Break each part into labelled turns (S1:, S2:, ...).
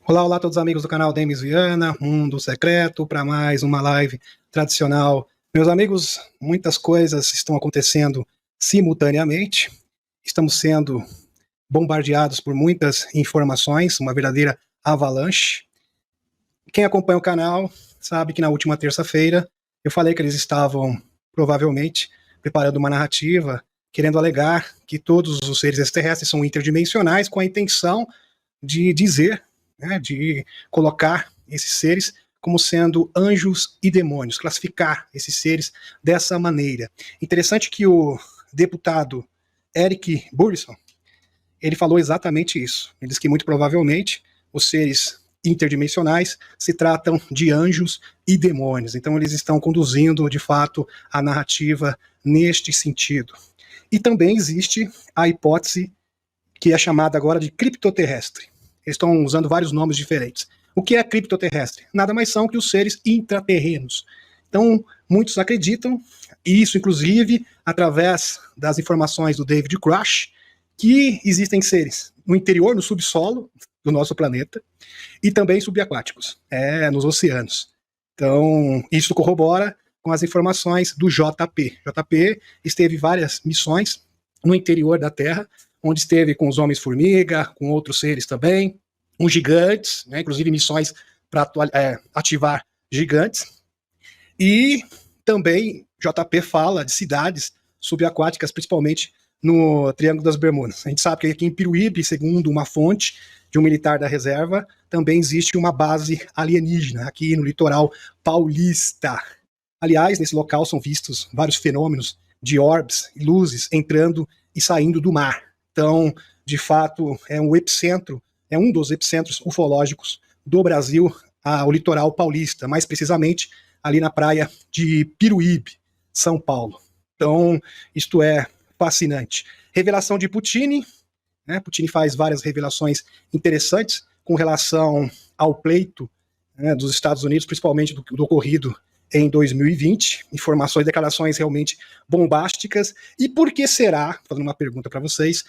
S1: Olá, olá a todos os amigos do canal Demis Viana, Mundo Secreto, para mais uma live tradicional. Meus amigos, muitas coisas estão acontecendo simultaneamente, estamos sendo bombardeados por muitas informações, uma verdadeira avalanche. Quem acompanha o canal sabe que na última terça-feira eu falei que eles estavam, provavelmente, preparando uma narrativa, querendo alegar que todos os seres extraterrestres são interdimensionais, com a intenção de dizer, de colocar esses seres como sendo anjos e demônios, classificar esses seres dessa maneira. Interessante que o deputado Eric Burson, ele falou exatamente isso. Ele diz que muito provavelmente os seres interdimensionais se tratam de anjos e demônios. Então eles estão conduzindo, de fato, a narrativa neste sentido. E também existe a hipótese que é chamada agora de criptoterrestre. Eles estão usando vários nomes diferentes. O que é criptoterrestre? Nada mais são que os seres intraterrenos. Então, muitos acreditam, e isso inclusive através das informações do David Grush, que existem seres no interior, no subsolo do nosso planeta, e também subaquáticos, nos oceanos. Então, isso corrobora com as informações do JP. JP esteve várias missões no interior da Terra, onde esteve com os Homens-Formiga, com outros seres também, uns gigantes, inclusive missões para ativar gigantes. E também JP fala de cidades subaquáticas, principalmente no Triângulo das Bermudas. A gente sabe que aqui em Piruíbe, segundo uma fonte de um militar da reserva, também existe uma base alienígena aqui no litoral paulista. Aliás, nesse local são vistos vários fenômenos de orbes e luzes entrando e saindo do mar. Então, de fato, é um dos epicentros ufológicos do Brasil, o litoral paulista, mais precisamente ali na praia de Piruíbe, São Paulo. Então, isto é fascinante. Revelação de Putin, Putin faz várias revelações interessantes com relação ao pleito dos Estados Unidos, principalmente do ocorrido em 2020, informações, declarações realmente bombásticas. E por que será, fazendo uma pergunta para vocês,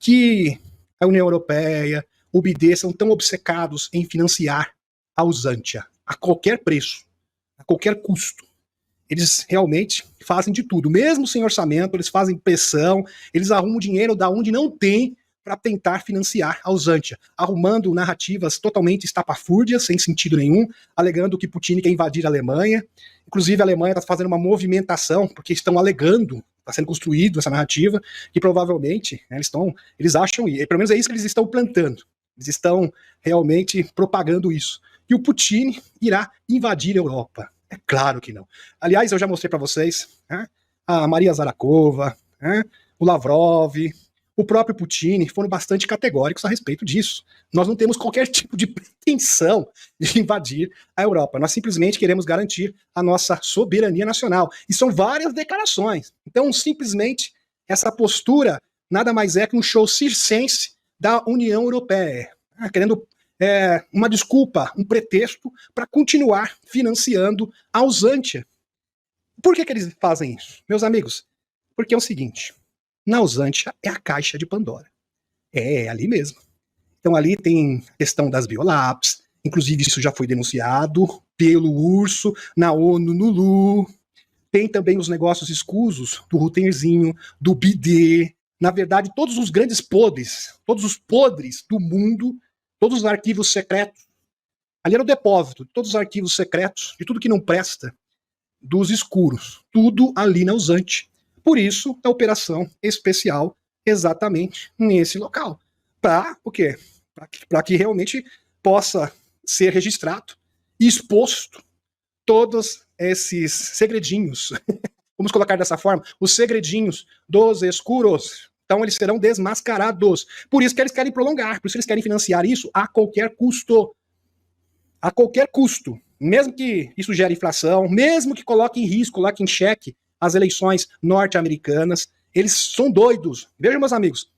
S1: que a União Europeia, o BD são tão obcecados em financiar a Usantia a qualquer preço, a qualquer custo? Eles realmente fazem de tudo, mesmo sem orçamento, eles fazem pressão, eles arrumam dinheiro da onde não tem para tentar financiar a Usantia, arrumando narrativas totalmente estapafúrdias, sem sentido nenhum, alegando que Putin quer invadir a Alemanha. Inclusive a Alemanha está fazendo uma movimentação, porque estão alegando, está sendo construído essa narrativa, que provavelmente eles acham, e pelo menos é isso que eles estão plantando, eles estão realmente propagando isso, que o Putin irá invadir a Europa. É claro que não. Aliás, eu já mostrei para vocês a Maria Zarakova, o Lavrov, o próprio Putin foram bastante categóricos a respeito disso. Nós não temos qualquer tipo de pretensão de invadir a Europa. Nós simplesmente queremos garantir a nossa soberania nacional. E são várias declarações. Então, simplesmente, essa postura nada mais é que um show circense da União Europeia, querendo uma desculpa, um pretexto para continuar financiando a Usantia. Por que eles fazem isso? Meus amigos, porque é o seguinte: na Usantia é a caixa de Pandora. É ali mesmo. Então ali tem a questão das biolabs, inclusive isso já foi denunciado pelo Urso, na ONU, no LU. Tem também os negócios escusos do Rutenzinho, do BD. Na verdade, todos os grandes podres, todos os podres do mundo, todos os arquivos secretos. Ali era o depósito de todos os arquivos secretos, de tudo que não presta, dos escuros. Tudo ali na Usantia. Por isso, a operação especial exatamente nesse local. Para o quê? Para que realmente possa ser registrado e exposto todos esses segredinhos. Vamos colocar dessa forma, os segredinhos dos escuros. Então eles serão desmascarados. Por isso que eles querem prolongar, por isso eles querem financiar isso a qualquer custo. A qualquer custo. Mesmo que isso gere inflação, mesmo que coloque em risco, coloque em xeque as eleições norte-americanas, eles são doidos. Vejam, meus amigos,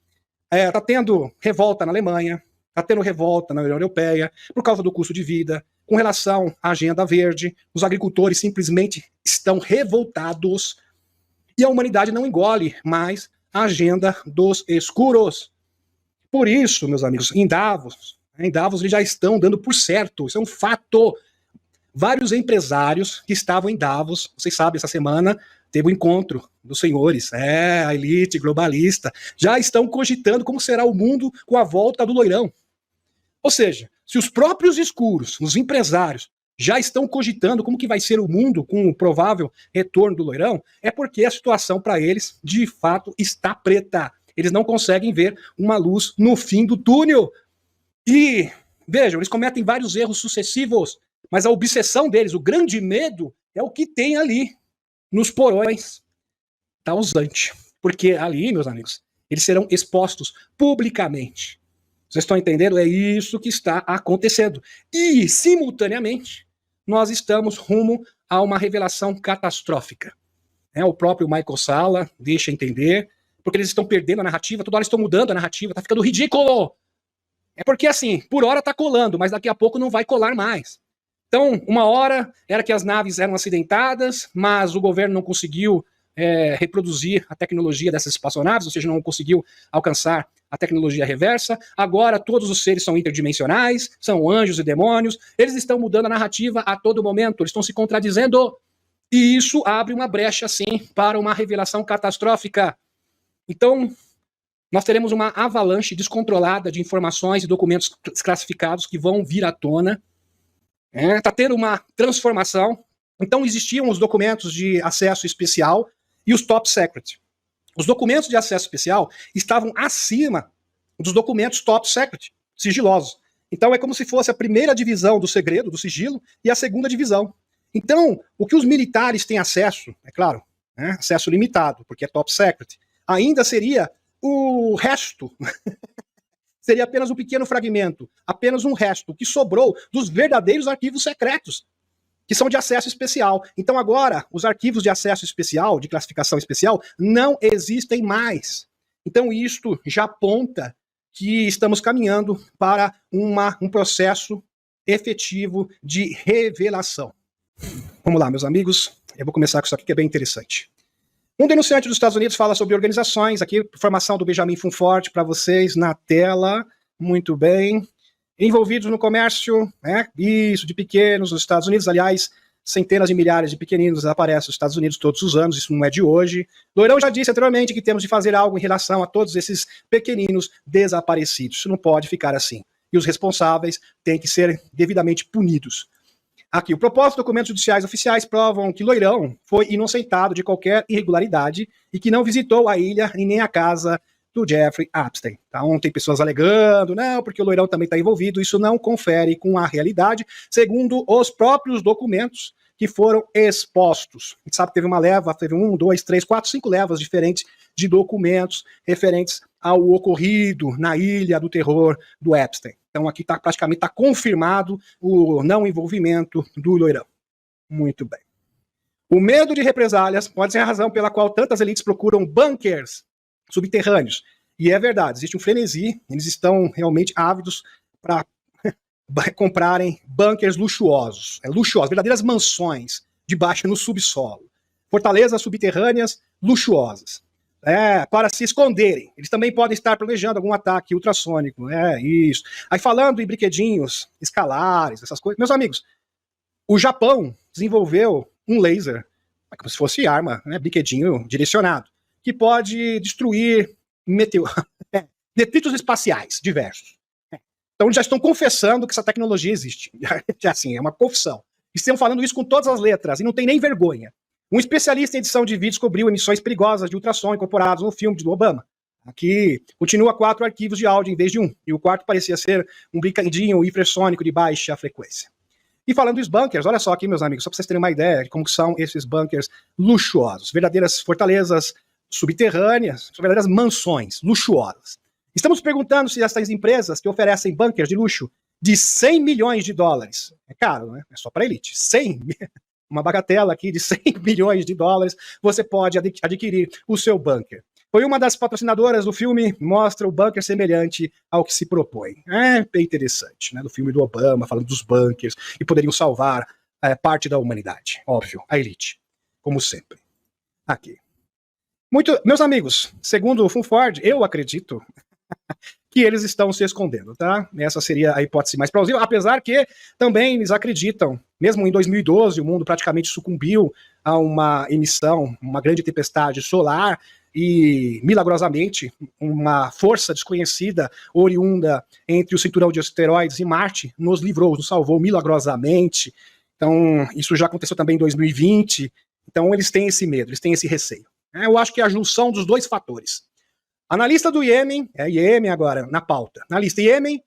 S1: tá tendo revolta na Alemanha, tá tendo revolta na União Europeia, por causa do custo de vida, com relação à agenda verde, os agricultores simplesmente estão revoltados e a humanidade não engole mais a agenda dos escuros. Por isso, meus amigos, em Davos, Em Davos eles já estão dando por certo, isso é um fato. Vários empresários que estavam em Davos, vocês sabem, essa semana teve o encontro dos senhores, a elite globalista, já estão cogitando como será o mundo com a volta do loirão. Ou seja, se os próprios escuros, os empresários, já estão cogitando como que vai ser o mundo com o provável retorno do loirão, é porque a situação para eles, de fato, está preta. Eles não conseguem ver uma luz no fim do túnel. E, vejam, eles cometem vários erros sucessivos, mas a obsessão deles, o grande medo, é o que tem ali, nos porões da Usante. Porque ali, meus amigos, eles serão expostos publicamente. Vocês estão entendendo? É isso que está acontecendo. E, simultaneamente, nós estamos rumo a uma revelação catastrófica. O próprio Michael Salla deixa entender, porque eles estão perdendo a narrativa, toda hora estão mudando a narrativa, tá ficando ridículo. É porque, assim, por hora tá colando, mas daqui a pouco não vai colar mais. Então, uma hora era que as naves eram acidentadas, mas o governo não conseguiu reproduzir a tecnologia dessas espaçonaves, ou seja, não conseguiu alcançar a tecnologia reversa. Agora todos os seres são interdimensionais, são anjos e demônios, eles estão mudando a narrativa a todo momento, eles estão se contradizendo, e isso abre uma brecha, sim, para uma revelação catastrófica. Então, nós teremos uma avalanche descontrolada de informações e documentos desclassificados que vão vir à tona. Está tendo uma transformação. Então, existiam os documentos de acesso especial e os top secret. Os documentos de acesso especial estavam acima dos documentos top secret, sigilosos. Então, é como se fosse a primeira divisão do segredo, do sigilo, e a segunda divisão. Então, o que os militares têm acesso, é claro, acesso limitado, porque é top secret, ainda seria o resto. Seria apenas um pequeno fragmento, apenas um resto, o que sobrou dos verdadeiros arquivos secretos, que são de acesso especial. Então agora, os arquivos de acesso especial, de classificação especial, não existem mais. Então isto já aponta que estamos caminhando para um processo efetivo de revelação. Vamos lá, meus amigos, eu vou começar com isso aqui que é bem interessante. Um denunciante dos Estados Unidos fala sobre organizações, aqui, informação do Benjamin Funfort para vocês na tela, muito bem. Envolvidos no comércio, isso, de pequenos, nos Estados Unidos, aliás, centenas de milhares de pequeninos desaparecem nos Estados Unidos todos os anos, isso não é de hoje. Loirão já disse anteriormente que temos de fazer algo em relação a todos esses pequeninos desaparecidos, isso não pode ficar assim. E os responsáveis têm que ser devidamente punidos. Aqui, o propósito dos documentos judiciais oficiais provam que Loirão foi inocentado de qualquer irregularidade e que não visitou a ilha e nem a casa do Jeffrey Epstein. Então, tem pessoas alegando, não, porque o Loirão também está envolvido, isso não confere com a realidade, segundo os próprios documentos que foram expostos. A gente sabe que teve uma leva, teve 1, 2, 3, 4, 5 levas diferentes de documentos referentes ao ocorrido na ilha do terror do Epstein. Então aqui praticamente está confirmado o não envolvimento do Loirão. Muito bem. O medo de represálias pode ser a razão pela qual tantas elites procuram bunkers subterrâneos. E é verdade, existe um frenesi, eles estão realmente ávidos para comprarem bunkers luxuosos, verdadeiras mansões debaixo no subsolo. Fortalezas subterrâneas luxuosas. Para se esconderem. Eles também podem estar planejando algum ataque ultrassônico. Isso. Aí falando em brinquedinhos escalares, essas coisas. Meus amigos, o Japão desenvolveu um laser, como se fosse arma, brinquedinho direcionado, que pode destruir detritos espaciais diversos. Então eles já estão confessando que essa tecnologia existe. Assim, é uma confissão. Estão falando isso com todas as letras e não tem nem vergonha. Um especialista em edição de vídeo descobriu emissões perigosas de ultrassom incorporados no filme do Obama. Aqui continua 4 arquivos de áudio em vez de 1, e o quarto parecia ser um brinquedinho infrassônico de baixa frequência. E falando dos bunkers, olha só aqui, meus amigos, só para vocês terem uma ideia de como são esses bunkers luxuosos, verdadeiras fortalezas subterrâneas, verdadeiras mansões luxuosas. Estamos perguntando se essas empresas que oferecem bunkers de luxo de 100 milhões de dólares, é caro, né? É só para elite, 100 uma bagatela aqui de 100 milhões de dólares, você pode adquirir o seu bunker. Foi uma das patrocinadoras do filme, mostra o bunker semelhante ao que se propõe. É bem interessante, do filme do Obama, falando dos bunkers, e poderiam salvar parte da humanidade. Óbvio, a elite, como sempre. Aqui. Meus amigos, segundo o Funford, eu acredito que eles estão se escondendo, tá? Essa seria a hipótese mais plausível, apesar que também eles acreditam, mesmo em 2012, o mundo praticamente sucumbiu a uma emissão, uma grande tempestade solar, e, milagrosamente, uma força desconhecida, oriunda entre o cinturão de asteroides e Marte, nos livrou, nos salvou milagrosamente. Então, isso já aconteceu também em 2020. Então, eles têm esse medo, eles têm esse receio. Eu acho que é a junção dos dois fatores. Analista do Iêmen, Iêmen agora, na pauta. Analista Iêmen,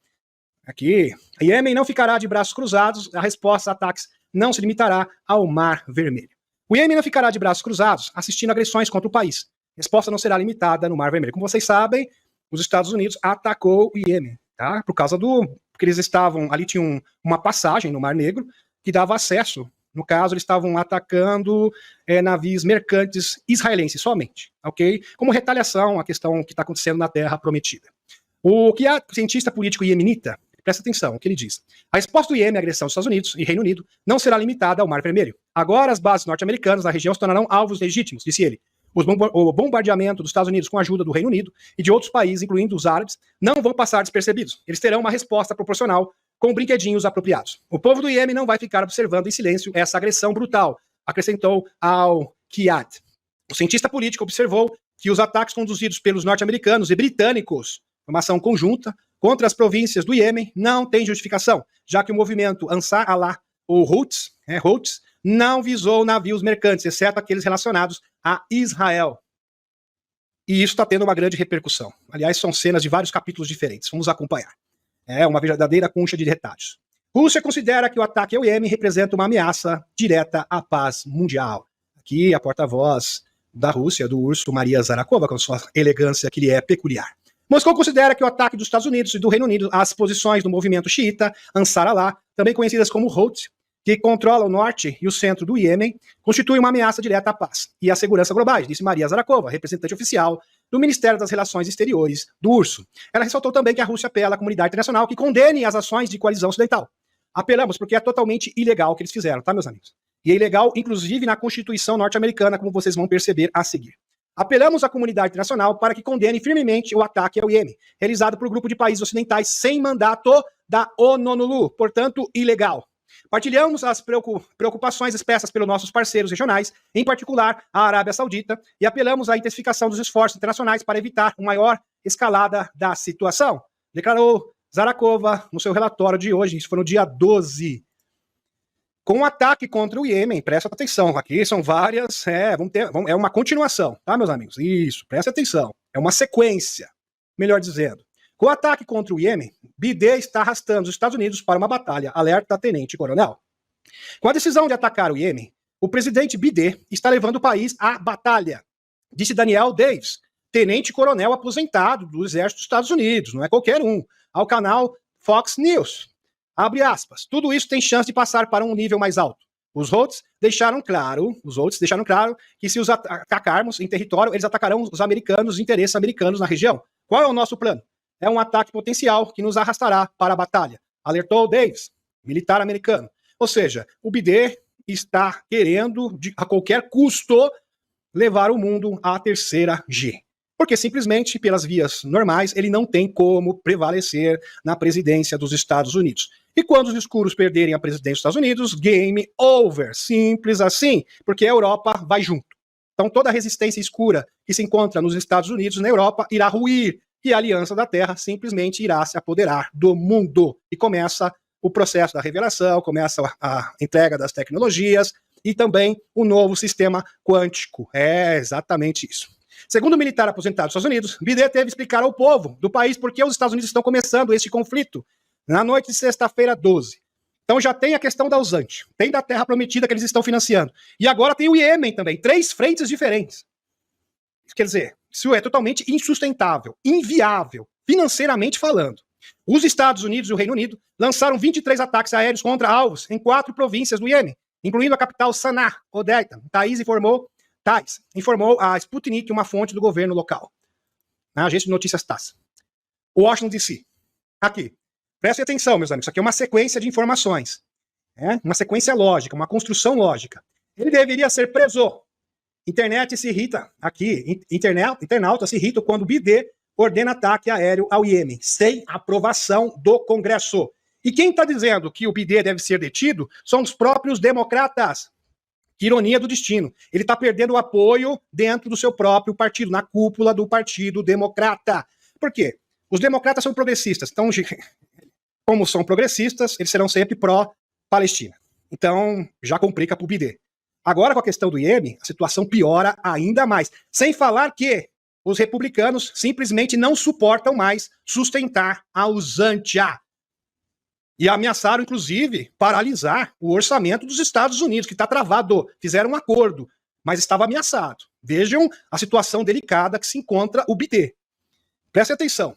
S1: aqui, Iêmen não ficará de braços cruzados, a resposta a ataques não se limitará ao Mar Vermelho. O Iêmen não ficará de braços cruzados assistindo agressões contra o país. A resposta não será limitada no Mar Vermelho. Como vocês sabem, os Estados Unidos atacou o Iêmen, tá? Por causa porque eles estavam, ali tinha uma passagem no Mar Negro que dava acesso, no caso, eles estavam atacando navios mercantes israelenses somente, ok? Como retaliação à questão que está acontecendo na Terra Prometida. O que a cientista político iemenita, presta atenção, o que ele diz. A resposta do Iêmen à agressão dos Estados Unidos e Reino Unido não será limitada ao Mar Vermelho. Agora as bases norte-americanas na região se tornarão alvos legítimos, disse ele. O bombardeamento dos Estados Unidos com a ajuda do Reino Unido e de outros países, incluindo os árabes, não vão passar despercebidos. Eles terão uma resposta proporcional com brinquedinhos apropriados. O povo do Iêmen não vai ficar observando em silêncio essa agressão brutal, acrescentou Al-Qiyad. O cientista político observou que os ataques conduzidos pelos norte-americanos e britânicos, uma ação conjunta, contra as províncias do Iêmen, não tem justificação, já que o movimento Ansar Allah, ou Houthis, não visou navios mercantes, exceto aqueles relacionados a Israel. E isso está tendo uma grande repercussão. Aliás, são cenas de vários capítulos diferentes. Vamos acompanhar. É uma verdadeira concha de retalhos. Rússia considera que o ataque ao Iêmen representa uma ameaça direta à paz mundial. Aqui a porta-voz da Rússia, do urso Maria Zarakova, com sua elegância que lhe é peculiar. Moscou considera que o ataque dos Estados Unidos e do Reino Unido às posições do movimento xiita Ansar Allah, também conhecidas como Houthi, que controla o norte e o centro do Iêmen, constitui uma ameaça direta à paz e à segurança globais, disse Maria Zarakova, representante oficial do Ministério das Relações Exteriores do URSS. Ela ressaltou também que a Rússia apela à comunidade internacional que condene as ações de coalizão ocidental. Apelamos porque é totalmente ilegal o que eles fizeram, tá, meus amigos? E é ilegal, inclusive, na Constituição norte-americana, como vocês vão perceber a seguir. Apelamos à comunidade internacional para que condene firmemente o ataque ao Iêmen, realizado por um grupo de países ocidentais sem mandato da ONU, portanto, ilegal. Partilhamos as preocupações expressas pelos nossos parceiros regionais, em particular a Arábia Saudita, e apelamos à intensificação dos esforços internacionais para evitar uma maior escalada da situação, declarou Zarakova no seu relatório de hoje, isso foi no dia 12. Com o ataque contra o Iêmen, presta atenção, aqui são várias, é uma continuação, tá, meus amigos? Isso, presta atenção, é uma sequência, melhor dizendo. Com o ataque contra o Iêmen, Biden está arrastando os Estados Unidos para uma batalha, alerta tenente-coronel. Com a decisão de atacar o Iêmen, o presidente Biden está levando o país à batalha, disse Daniel Davis, tenente-coronel aposentado do Exército dos Estados Unidos, não é qualquer um, ao canal Fox News. Abre aspas, tudo isso tem chance de passar para um nível mais alto. Os Houthis deixaram claro que se os atacarmos em território, eles atacarão os americanos, os interesses americanos na região. Qual é o nosso plano? É um ataque potencial que nos arrastará para a batalha, alertou Davis, militar americano. Ou seja, o Biden está querendo, a qualquer custo, levar o mundo à terceira G. Porque simplesmente, pelas vias normais, ele não tem como prevalecer na presidência dos Estados Unidos. E quando os escuros perderem a presidência dos Estados Unidos, game over. Simples assim, porque a Europa vai junto. Então toda a resistência escura que se encontra nos Estados Unidos, na Europa, irá ruir. E a Aliança da Terra simplesmente irá se apoderar do mundo. E começa o processo da revelação, começa a entrega das tecnologias e também o novo sistema quântico. É exatamente isso. Segundo o militar aposentado dos Estados Unidos, Biden teve que explicar ao povo do país por que os Estados Unidos estão começando este conflito na noite de sexta-feira 12. Então já tem a questão da usante, tem da Terra Prometida que eles estão financiando. E agora tem o Iêmen também, 3 frentes diferentes. Quer dizer, isso é totalmente insustentável, inviável, financeiramente falando. Os Estados Unidos e o Reino Unido lançaram 23 ataques aéreos contra alvos em 4 províncias do Iêmen, incluindo a capital Sanaa, Odeida. Thaís informou a Sputnik, uma fonte do governo local. A agência de notícias TASS. Washington DC. Aqui. Prestem atenção, meus amigos. Isso aqui é uma sequência de informações. Uma sequência lógica, uma construção lógica. Ele deveria ser preso. Internet se irrita aqui. Internauta se irrita quando o Biden ordena ataque aéreo ao Iêmen, sem aprovação do Congresso. E quem está dizendo que o BIDE deve ser detido são os próprios democratas. Que ironia do destino. Ele está perdendo o apoio dentro do seu próprio partido, na cúpula do Partido Democrata. Por quê? Os democratas são progressistas. Então, como são progressistas, eles serão sempre pró-Palestina. Então, já complica para o BIDE. Agora, com a questão do Iêmen, a situação piora ainda mais. Sem falar que os republicanos simplesmente não suportam mais sustentar a usantia. E ameaçaram, inclusive, paralisar o orçamento dos Estados Unidos, que está travado. Fizeram um acordo, mas estava ameaçado. Vejam a situação delicada que se encontra o BIDE. Preste atenção.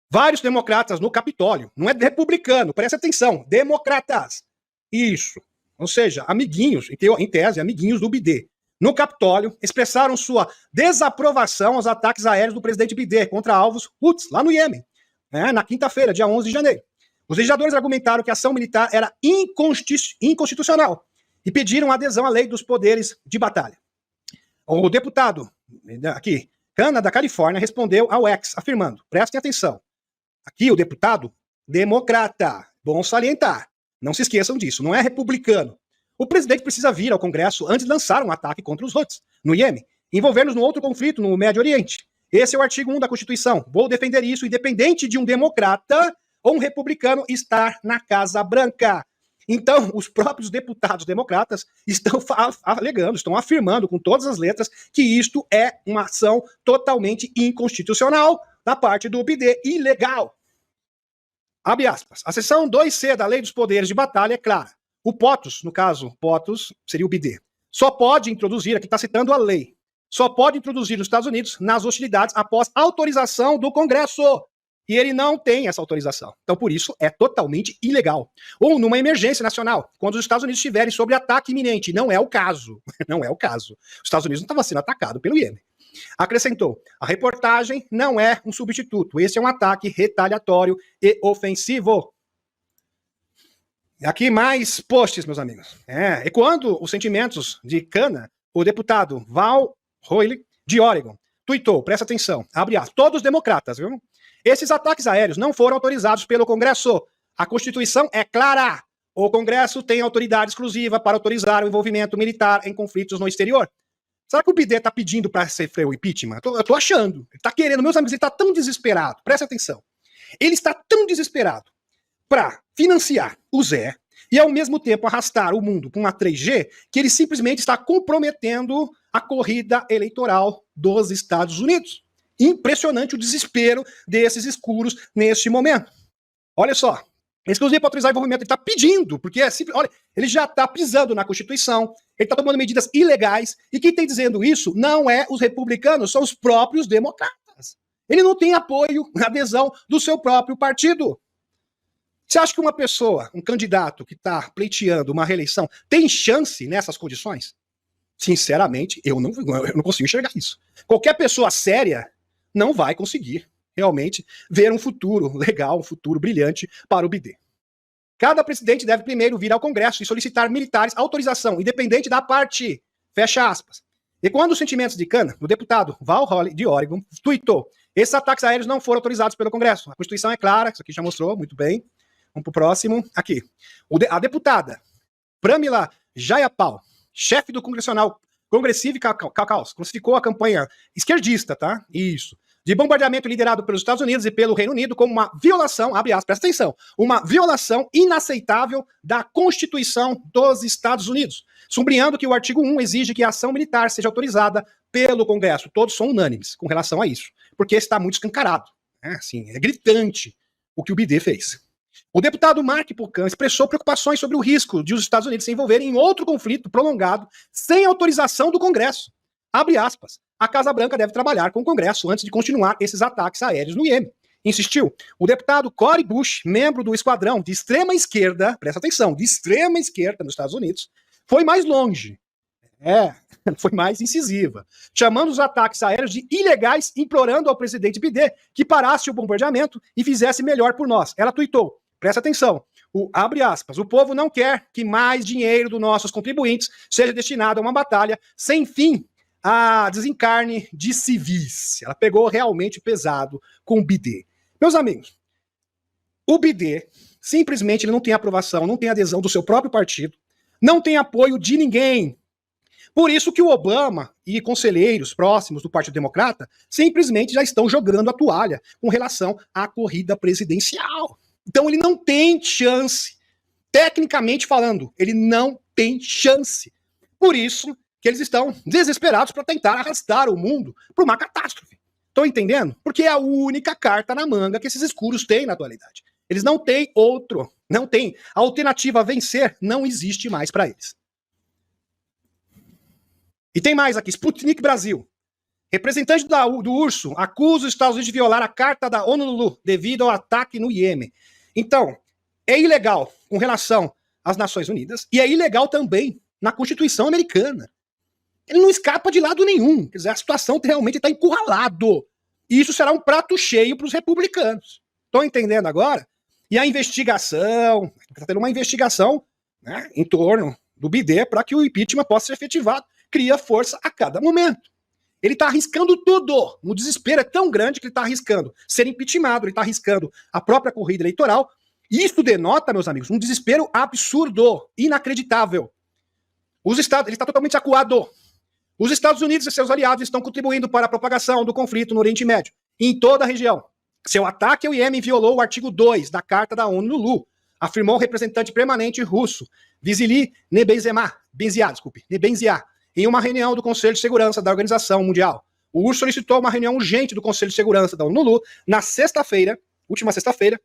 S1: Vários democratas no Capitólio, não é republicano, preste atenção, democratas. Isso. Ou seja, amiguinhos, em tese, amiguinhos do BIDE. No Capitólio, expressaram sua desaprovação aos ataques aéreos do presidente BIDE contra alvos Houthis, lá no Iêmen, na quinta-feira, dia 11 de janeiro. Os legisladores argumentaram que a ação militar era inconstitucional e pediram adesão à lei dos poderes de batalha. O deputado, aqui, Hanna, da Califórnia, respondeu ao X, afirmando, prestem atenção, aqui o deputado democrata, bom salientar, não se esqueçam disso, não é republicano. O presidente precisa vir ao Congresso antes de lançar um ataque contra os Houthis, no Iêmen, envolver-nos num outro conflito no Médio Oriente. Esse é o artigo 1 da Constituição. Vou defender isso, independente de um democrata ou um republicano estar na Casa Branca. Então, os próprios deputados democratas estão alegando, estão afirmando com todas as letras que isto é uma ação totalmente inconstitucional da parte do BIDE, ilegal. Abre aspas. A seção 2C da Lei dos Poderes de Batalha é clara. O POTUS, no caso, POTUS seria o BIDE, só pode introduzir, aqui está citando a lei, só pode introduzir os Estados Unidos nas hostilidades após autorização do Congresso. E ele não tem essa autorização. Então, por isso, é totalmente ilegal. Ou numa emergência nacional, quando os Estados Unidos estiverem sob ataque iminente. Não é o caso. Não é o caso. Os Estados Unidos não estavam sendo atacados pelo Iêmen. Acrescentou, a reportagem não é um substituto. Esse é um ataque retaliatório e ofensivo. Aqui mais posts, meus amigos. Ecoando os sentimentos de Hanna, o deputado Val Royle, de Oregon, tuitou, presta atenção, abre aspas, todos democratas, viu? Esses ataques aéreos não foram autorizados pelo Congresso. A Constituição é clara. O Congresso tem autoridade exclusiva para autorizar o envolvimento militar em conflitos no exterior. Será que o BIDE está pedindo para sofrer o impeachment? Eu tô achando. Ele está querendo. Meus amigos, ele está tão desesperado. Presta atenção. Ele está tão desesperado para financiar o Zé e, ao mesmo tempo, arrastar o mundo para uma 3G que ele simplesmente está comprometendo a corrida eleitoral dos Estados Unidos. Impressionante o desespero desses escuros neste momento. Olha só, exclusivo para autorizar o envolvimento, ele está pedindo, porque é simples, olha, ele já está pisando na Constituição, ele está tomando medidas ilegais, e quem está dizendo isso não é os republicanos, são os próprios democratas. Ele não tem apoio, adesão do seu próprio partido. Você acha que uma pessoa, um candidato que está pleiteando uma reeleição, tem chance nessas condições? Sinceramente, eu não consigo enxergar isso. Qualquer pessoa séria não vai conseguir realmente ver um futuro legal, um futuro brilhante para o BIDE. Cada presidente deve primeiro vir ao Congresso e solicitar militares autorização, independente da parte. Fecha aspas. E quando os sentimentos de Hanna, o deputado Val Royle, de Oregon, tuitou, esses ataques aéreos não foram autorizados pelo Congresso. A Constituição é clara, isso aqui já mostrou, muito bem. Vamos para o próximo. Aqui. A deputada Pramila Jayapal, chefe do Congressional Progressive Caucus, classificou a campanha esquerdista, tá? Isso. De bombardeamento liderado pelos Estados Unidos e pelo Reino Unido como uma violação, abre aspas, presta atenção, uma violação inaceitável da Constituição dos Estados Unidos, sublinhando que o artigo 1 exige que a ação militar seja autorizada pelo Congresso. Todos são unânimes com relação a isso, porque está muito escancarado. Assim, é gritante o que o BIDE fez. O deputado Mark Pocan expressou preocupações sobre o risco de os Estados Unidos se envolverem em outro conflito prolongado sem autorização do Congresso. Abre aspas. A Casa Branca deve trabalhar com o Congresso antes de continuar esses ataques aéreos no Iêmen. Insistiu. O deputado Cory Bush, membro do esquadrão de extrema esquerda, presta atenção, de extrema esquerda nos Estados Unidos, foi mais longe. Foi mais incisiva. Chamando os ataques aéreos de ilegais, implorando ao presidente BIDE que parasse o bombardeamento e fizesse melhor por nós. Ela tuitou. Presta atenção. Abre aspas. O povo não quer que mais dinheiro dos nossos contribuintes seja destinado a uma batalha sem fim a desencarne de civis. Ela pegou realmente pesado com o BD. Meus amigos, o BD simplesmente ele não tem aprovação, não tem adesão do seu próprio partido, não tem apoio de ninguém. Por isso que o Obama e conselheiros próximos do Partido Democrata simplesmente já estão jogando a toalha com relação à corrida presidencial. Então ele não tem chance. Tecnicamente falando, ele não tem chance. Por isso que eles estão desesperados para tentar arrastar o mundo para uma catástrofe. Estão entendendo? Porque é a única carta na manga que esses escuros têm na atualidade. Eles não têm outro, não tem. A alternativa a vencer não existe mais para eles. E tem mais aqui, Sputnik Brasil. Representante do URSO acusa os Estados Unidos de violar a carta da ONU devido ao ataque no Iêmen. Então, é ilegal com relação às Nações Unidas e é ilegal também na Constituição americana. Ele não escapa de lado nenhum. Quer dizer, a situação realmente está encurralado. E isso será um prato cheio para os republicanos. Estão entendendo agora? E a investigação, está tendo uma investigação, né, em torno do BD para que o impeachment possa ser efetivado. Cria força a cada momento. Ele está arriscando tudo. O desespero é tão grande que ele está arriscando ser impeachmentado, ele está arriscando a própria corrida eleitoral. Isso denota, meus amigos, um desespero absurdo, inacreditável. Ele está totalmente acuado. Os Estados Unidos e seus aliados estão contribuindo para a propagação do conflito no Oriente Médio, em toda a região. Seu ataque ao Iêmen violou o artigo 2 da Carta da ONU, afirmou o representante permanente russo, Vasily Nebenzia, em uma reunião do Conselho de Segurança da Organização Mundial. O URSS solicitou uma reunião urgente do Conselho de Segurança da ONU na última sexta-feira,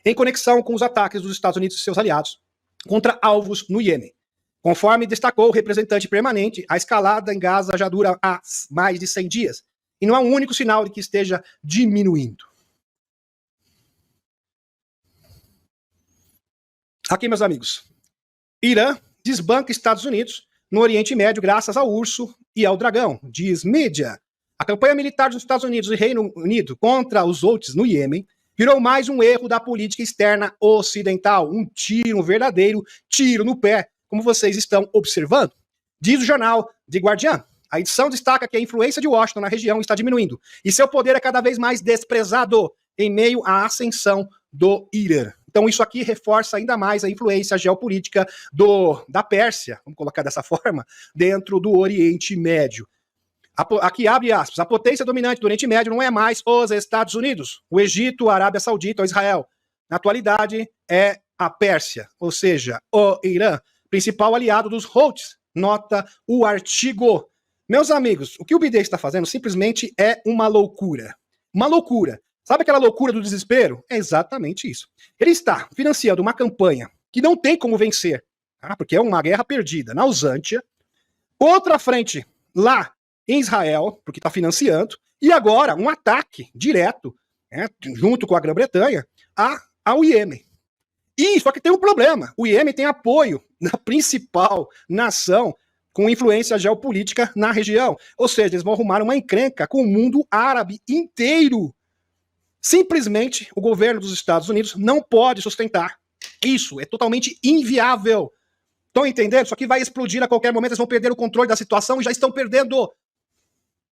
S1: em conexão com os ataques dos Estados Unidos e seus aliados contra alvos no Iêmen. Conforme destacou o representante permanente, a escalada em Gaza já dura há mais de 100 dias e não há um único sinal de que esteja diminuindo. Aqui, meus amigos, Irã desbanca Estados Unidos no Oriente Médio graças ao urso e ao dragão, diz mídia. A campanha militar dos Estados Unidos e Reino Unido contra os Houthis no Iêmen virou mais um erro da política externa ocidental, um verdadeiro tiro no pé, como vocês estão observando. Diz o jornal The Guardian. A edição destaca que a influência de Washington na região está diminuindo e seu poder é cada vez mais desprezado em meio à ascensão do Irã. Então isso aqui reforça ainda mais a influência geopolítica da Pérsia, vamos colocar dessa forma, dentro do Oriente Médio. Aqui abre aspas, a potência dominante do Oriente Médio não é mais os Estados Unidos, o Egito, a Arábia Saudita ou Israel. Na atualidade é a Pérsia, ou seja, o Irã, principal aliado dos Houthis, nota o artigo. Meus amigos, o que o BD está fazendo simplesmente é uma loucura. Uma loucura. Sabe aquela loucura do desespero? É exatamente isso. Ele está financiando uma campanha que não tem como vencer, tá? Porque é uma guerra perdida na Usântia, outra frente lá em Israel, porque está financiando, e agora um ataque direto, né, junto com a Grã-Bretanha, ao Iêmen. E só que tem um problema, o Iêmen tem apoio da principal nação com influência geopolítica na região, ou seja, eles vão arrumar uma encrenca com o mundo árabe inteiro. Simplesmente, o governo dos Estados Unidos não pode sustentar. Isso é totalmente inviável. Estão entendendo? Isso aqui vai explodir a qualquer momento, eles vão perder o controle da situação e já estão perdendo.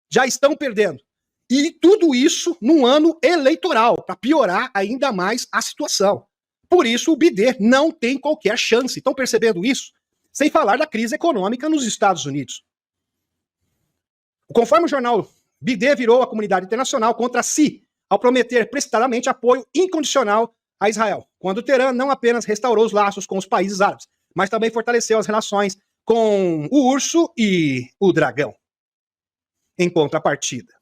S1: Já estão perdendo. E tudo isso num ano eleitoral, para piorar ainda mais a situação. Por isso, o BD não tem qualquer chance. Estão percebendo isso? Sem falar da crise econômica nos Estados Unidos. Conforme o jornal, BD virou a comunidade internacional contra si, ao prometer prestadamente apoio incondicional a Israel, quando Teherã não apenas restaurou os laços com os países árabes, mas também fortaleceu as relações com o urso e o dragão. Em contrapartida.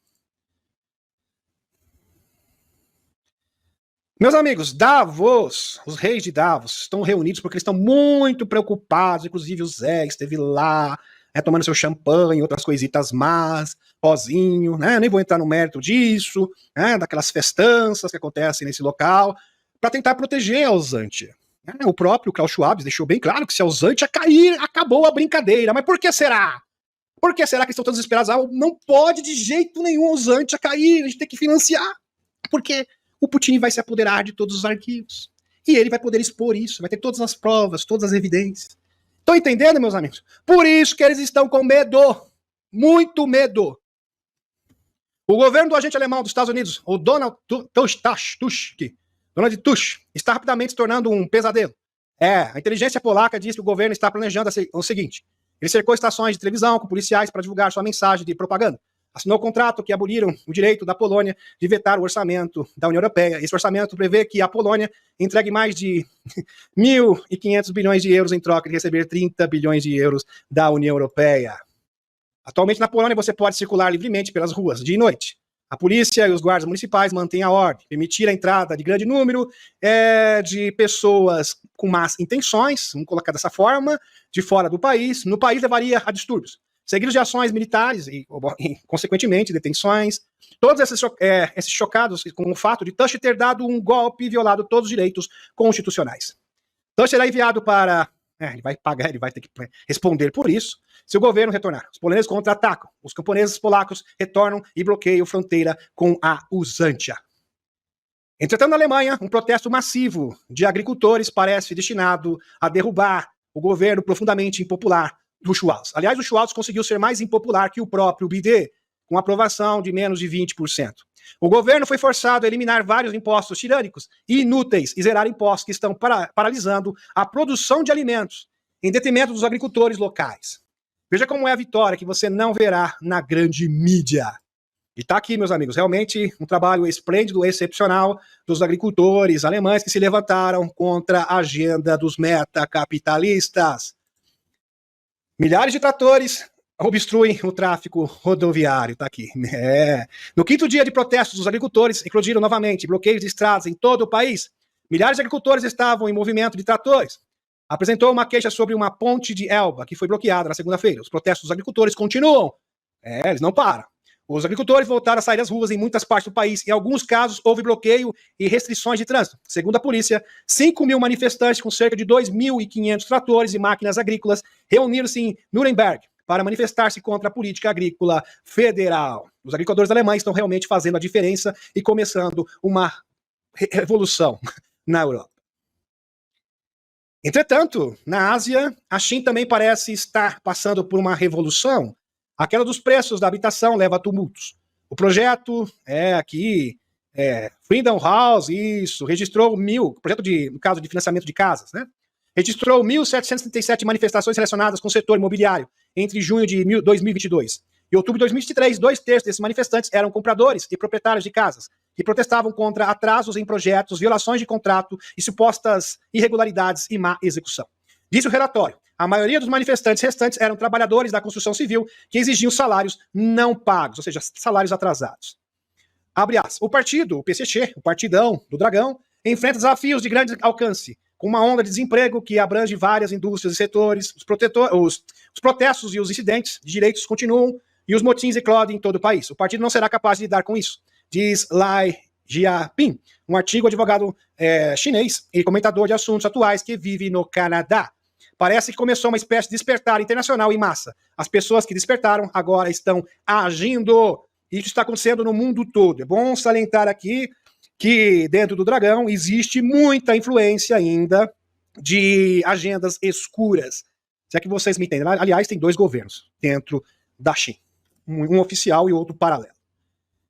S1: Meus amigos, Davos, os reis de Davos, estão reunidos porque eles estão muito preocupados, inclusive o Zé esteve lá, tomando seu champanhe, outras coisitas más, pozinho, né? Eu nem vou entrar no mérito disso, né? Daquelas festanças que acontecem nesse local, para tentar proteger a Usântia. O próprio Klaus Schwab deixou bem claro que se a Usântia cair, acabou a brincadeira. Mas por que será? Por que será que estão tão desesperados? Não pode de jeito nenhum a Usântia cair, a gente tem que financiar. Porque o Putin vai se apoderar de todos os arquivos. E ele vai poder expor isso, vai ter todas as provas, todas as evidências. Estão entendendo, meus amigos? Por isso que eles estão com medo. muito medo. O governo do agente alemão dos Estados Unidos, o Donald Tusk, está rapidamente se tornando um pesadelo. A inteligência polaca diz que o governo está planejando o seguinte: ele cercou estações de televisão com policiais para divulgar sua mensagem de propaganda. Assinou um contrato que aboliram o direito da Polônia de vetar o orçamento da União Europeia. Esse orçamento prevê que a Polônia entregue mais de 1.500 bilhões de euros em troca de receber 30 bilhões de euros da União Europeia. Atualmente, na Polônia, você pode circular livremente pelas ruas, dia e noite. A polícia e os guardas municipais mantêm a ordem, permitir a entrada de grande número de pessoas com más intenções, vamos colocar dessa forma, de fora do país. No país levaria a distúrbios, seguidos de ações militares e consequentemente, detenções. Todos esses chocados com o fato de Tusk ter dado um golpe e violado todos os direitos constitucionais. Tusk será enviado para... ele vai pagar, ele vai ter que responder por isso, se o governo retornar. Os poloneses contra-atacam, os camponeses polacos retornam e bloqueiam fronteira com a Usantia. Entretanto, na Alemanha, um protesto massivo de agricultores parece destinado a derrubar o governo profundamente impopular do Schwarz. Aliás, o Schwarz conseguiu ser mais impopular que o próprio BD, com aprovação de menos de 20%. O governo foi forçado a eliminar vários impostos tirânicos e inúteis e zerar impostos que estão paralisando a produção de alimentos, em detrimento dos agricultores locais. Veja como é a vitória que você não verá na grande mídia. E está aqui, meus amigos, realmente um trabalho esplêndido, excepcional dos agricultores alemães que se levantaram contra a agenda dos metacapitalistas. Milhares de tratores obstruem o tráfego rodoviário, tá aqui. No quinto dia de protestos, os agricultores eclodiram novamente bloqueios de estradas em todo o país. Milhares de agricultores estavam em movimento de tratores. Apresentou uma queixa sobre uma ponte de Elba, que foi bloqueada na segunda-feira. Os protestos dos agricultores continuam. Eles não param. Os agricultores voltaram a sair das ruas em muitas partes do país. Em alguns casos, houve bloqueio e restrições de trânsito. Segundo a polícia, 5.000 manifestantes com cerca de 2.500 tratores e máquinas agrícolas reuniram-se em Nuremberg para manifestar-se contra a política agrícola federal. Os agricultores alemães estão realmente fazendo a diferença e começando uma revolução na Europa. Entretanto, na Ásia, a China também parece estar passando por uma revolução. A queda dos preços da habitação leva a tumultos. O projeto Freedom House, isso, registrou no caso de financiamento de casas, né? Registrou 1.737 manifestações relacionadas com o setor imobiliário entre junho de 2022 e outubro de 2023. 2/3 desses manifestantes eram compradores e proprietários de casas que protestavam contra atrasos em projetos, violações de contrato e supostas irregularidades e má execução. Disse o relatório, a maioria dos manifestantes restantes eram trabalhadores da construção civil que exigiam salários não pagos, ou seja, salários atrasados. Abre aspas. O partido, o PCC, o Partidão do Dragão, enfrenta desafios de grande alcance, com uma onda de desemprego que abrange várias indústrias e setores. Os protestos e os incidentes de direitos continuam e os motins eclodem em todo o país. O partido não será capaz de lidar com isso, diz Lai Jiaping, um antigo advogado chinês e comentador de assuntos atuais que vive no Canadá. Parece que começou uma espécie de despertar internacional em massa. As pessoas que despertaram agora estão agindo. Isso está acontecendo no mundo todo. É bom salientar aqui que dentro do Dragão existe muita influência ainda de agendas escuras. Se é que vocês me entendem. Aliás, tem 2 governos dentro da China. Um oficial e outro paralelo.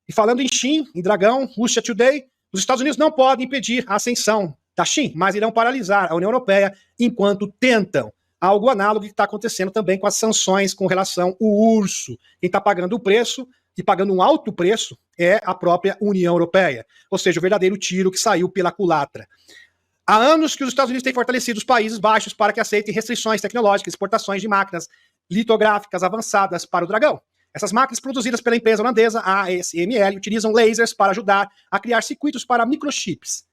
S1: E falando em Xin, em Dragão, Russia Today, os Estados Unidos não podem impedir a ascensão da Xin, mas irão paralisar a União Europeia enquanto tentam. Algo análogo que está acontecendo também com as sanções com relação ao urso. Quem está pagando o preço e pagando um alto preço é a própria União Europeia. Ou seja, o verdadeiro tiro que saiu pela culatra. Há anos que os Estados Unidos têm fortalecido os Países Baixos para que aceitem restrições tecnológicas, exportações de máquinas litográficas avançadas para o Dragão. Essas máquinas produzidas pela empresa holandesa ASML utilizam lasers para ajudar a criar circuitos para microchips.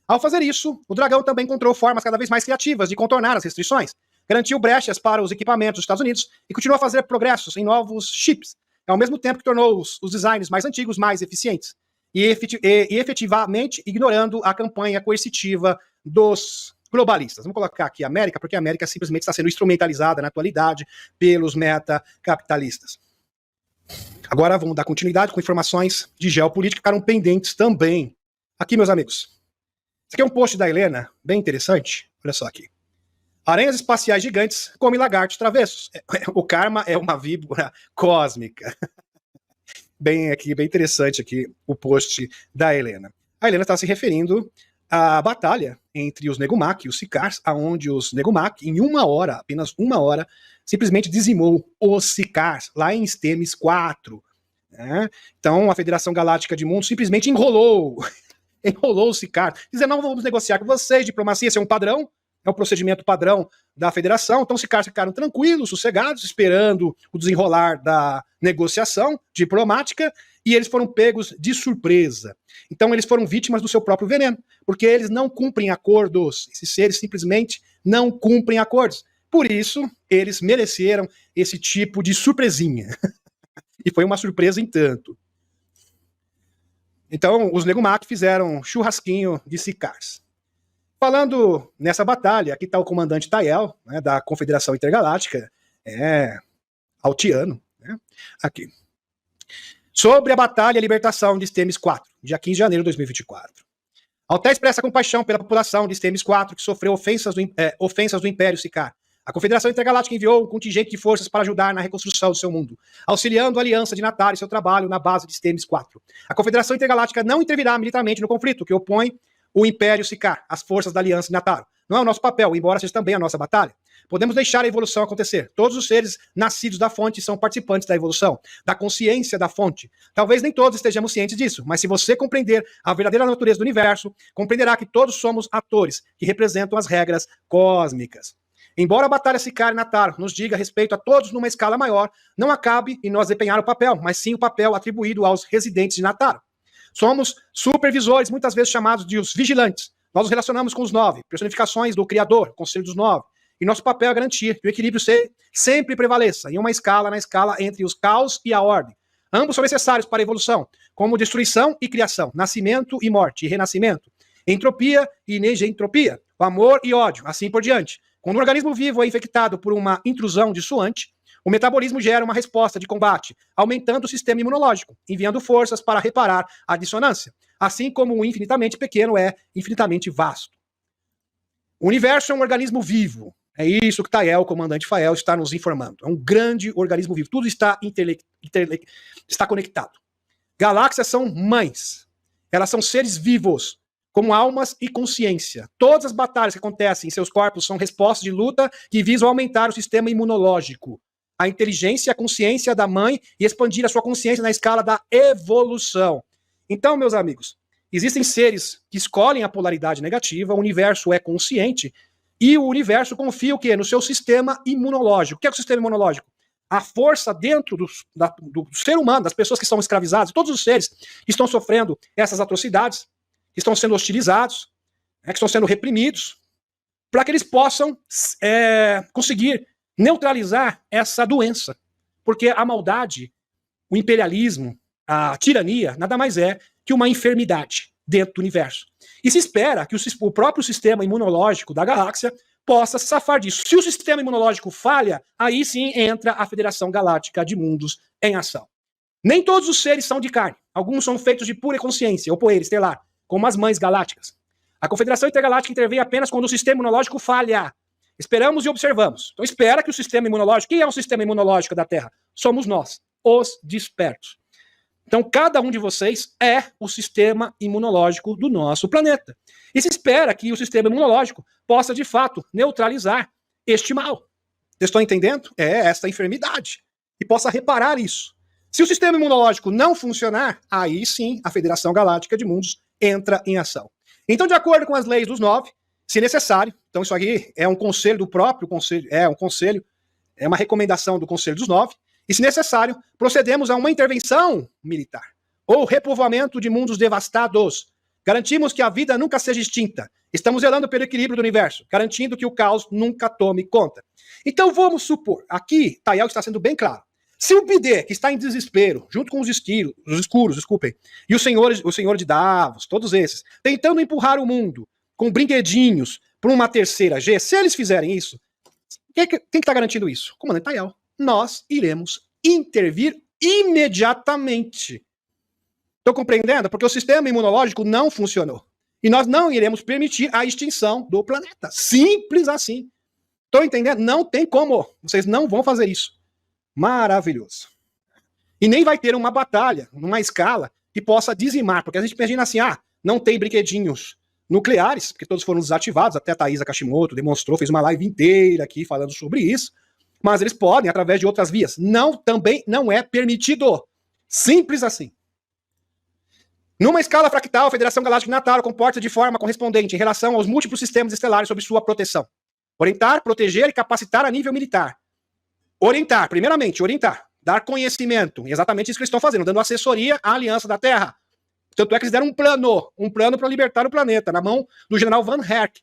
S1: Ao fazer isso, o Dragão também encontrou formas cada vez mais criativas de contornar as restrições, garantiu brechas para os equipamentos dos Estados Unidos e continuou a fazer progressos em novos chips, ao mesmo tempo que tornou os designs mais antigos mais eficientes e efetivamente ignorando a campanha coercitiva dos globalistas. Vamos colocar aqui a América, porque a América simplesmente está sendo instrumentalizada na atualidade pelos metacapitalistas. Agora vamos dar continuidade com informações de geopolítica que ficaram pendentes também. Aqui, meus amigos. Esse aqui é um post da Helena, bem interessante. Olha só aqui. Aranhas espaciais gigantes comem lagartos travessos. O karma é uma víbora cósmica. Bem interessante aqui o post da Helena. A Helena está se referindo à batalha entre os Negumaki e os Sicars, aonde os Negumaki, em uma hora, apenas uma hora, simplesmente dizimou os Sicars, lá em Stemes 4. Né? Então a Federação Galáctica de Mundos simplesmente enrolou os Sicars, dizendo, não vamos negociar com vocês, diplomacia, esse é um padrão, é um procedimento padrão da federação. Então os Sicars ficaram tranquilos, sossegados, esperando o desenrolar da negociação diplomática, e eles foram pegos de surpresa. Então eles foram vítimas do seu próprio veneno, porque eles não cumprem acordos. Esses seres simplesmente não cumprem acordos. Por isso, eles mereceram esse tipo de surpresinha. E foi uma surpresa em tanto. Então, os Negumaki fizeram churrasquinho de Sicars. Falando nessa batalha, aqui está o comandante Tael, né, da Confederação Intergaláctica, Altiano, né, aqui. Sobre a batalha e a libertação de Stemes 4, dia 15 de janeiro de 2024. Altair expressa compaixão pela população de Stemes 4, que sofreu ofensas do Império Sicar. A Confederação Intergaláctica enviou um contingente de forças para ajudar na reconstrução do seu mundo, auxiliando a Aliança de Natar e seu trabalho na base de Stemes 4. A Confederação Intergaláctica não intervirá militarmente no conflito que opõe o Império Sicar às forças da Aliança de Natar. Não é o nosso papel, embora seja também a nossa batalha. Podemos deixar a evolução acontecer. Todos os seres nascidos da fonte são participantes da evolução, da consciência da fonte. Talvez nem todos estejamos cientes disso, mas se você compreender a verdadeira natureza do universo, compreenderá que todos somos atores que representam as regras cósmicas. Embora a batalha Sicar e Natar nos diga respeito a todos numa escala maior, não acabe em nós desempenhar o papel, mas sim o papel atribuído aos residentes de Natar. Somos supervisores, muitas vezes chamados de os vigilantes. Nós nos relacionamos com os 9, personificações do Criador, Conselho dos 9. E nosso papel é garantir que o equilíbrio sempre prevaleça em uma escala, na escala entre os caos e a ordem. Ambos são necessários para a evolução, como destruição e criação, nascimento e morte e renascimento, entropia e negentropia, o amor e ódio, assim por diante. Quando um organismo vivo é infectado por uma intrusão dissuante, o metabolismo gera uma resposta de combate, aumentando o sistema imunológico, enviando forças para reparar a dissonância, assim como o infinitamente pequeno é infinitamente vasto. O universo é um organismo vivo. É isso que Tael, o comandante Fael, está nos informando. É um grande organismo vivo. Tudo está conectado. Galáxias são mães. Elas são seres vivos, como almas e consciência. Todas as batalhas que acontecem em seus corpos são respostas de luta que visam aumentar o sistema imunológico, a inteligência e a consciência da mãe e expandir a sua consciência na escala da evolução. Então, meus amigos, existem seres que escolhem a polaridade negativa, o universo é consciente, e o universo confia o quê? No seu sistema imunológico. O que é o sistema imunológico? A força dentro do ser humano, das pessoas que são escravizadas, todos os seres que estão sofrendo essas atrocidades, que estão sendo hostilizados, que estão sendo reprimidos, para que eles possam conseguir neutralizar essa doença. Porque a maldade, o imperialismo, a tirania, nada mais é que uma enfermidade dentro do universo. E se espera que o próprio sistema imunológico da galáxia possa se safar disso. Se o sistema imunológico falha, aí sim entra a Federação Galáctica de Mundos em ação. Nem todos os seres são de carne. Alguns são feitos de pura consciência, ou poeira estelar, como as mães galácticas. A Confederação Intergaláctica intervém apenas quando o sistema imunológico falha. Esperamos e observamos. Então espera que o sistema imunológico... Quem é o sistema imunológico da Terra? Somos nós, os despertos. Então cada um de vocês é o sistema imunológico do nosso planeta. E se espera que o sistema imunológico possa, de fato, neutralizar este mal. Vocês estão entendendo? É esta enfermidade. E possa reparar isso. Se o sistema imunológico não funcionar, aí sim a Federação Galáctica de Mundos entra em ação. Então, de acordo com as leis dos 9, se necessário, então isso aqui é um conselho do próprio conselho, é uma recomendação do Conselho dos 9, e se necessário, procedemos a uma intervenção militar, ou repovoamento de mundos devastados. Garantimos que a vida nunca seja extinta. Estamos zelando pelo equilíbrio do universo, garantindo que o caos nunca tome conta. Então vamos supor, aqui Tael está sendo bem claro, se o BD, que está em desespero, junto com os escuros, e o senhor de Davos, todos esses, tentando empurrar o mundo com brinquedinhos para uma terceira G, se eles fizerem isso, quem que está garantindo isso? Comandante Tael. Nós iremos intervir imediatamente. Estão compreendendo? Porque o sistema imunológico não funcionou. E nós não iremos permitir a extinção do planeta. Simples assim. Estão entendendo? Não tem como. Vocês não vão fazer isso. Maravilhoso. E nem vai ter uma batalha, numa escala, que possa dizimar. Porque a gente imagina assim, não tem brinquedinhos nucleares, porque todos foram desativados, até a Thaisa Kashimoto demonstrou, fez uma live inteira aqui falando sobre isso, mas eles podem, através de outras vias. Não, também não é permitido. Simples assim. Numa escala fractal, a Federação Galáctica de Natal comporta de forma correspondente em relação aos múltiplos sistemas estelares sob sua proteção. Orientar, proteger e capacitar a nível militar. Orientar, primeiramente, orientar. Dar conhecimento, exatamente isso que eles estão fazendo, dando assessoria à Aliança da Terra. Tanto é que eles deram um plano para libertar o planeta, na mão do general Van Herk,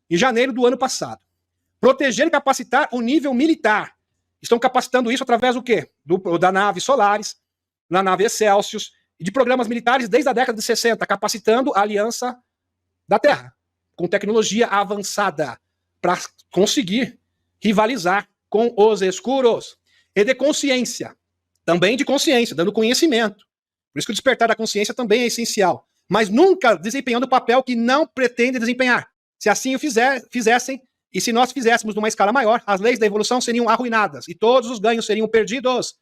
S1: em janeiro do ano passado. Proteger e capacitar o nível militar. Estão capacitando isso através do quê? Da nave Solaris, da nave Excelsius, e de programas militares desde a década de 60, capacitando a Aliança da Terra, com tecnologia avançada, para conseguir rivalizar com os escuros. E de consciência, também de consciência, dando conhecimento. Por isso que o despertar da consciência também é essencial. Mas nunca desempenhando o papel que não pretende desempenhar. Se assim o fizessem, e se nós fizéssemos numa escala maior, as leis da evolução seriam arruinadas e todos os ganhos seriam perdidos.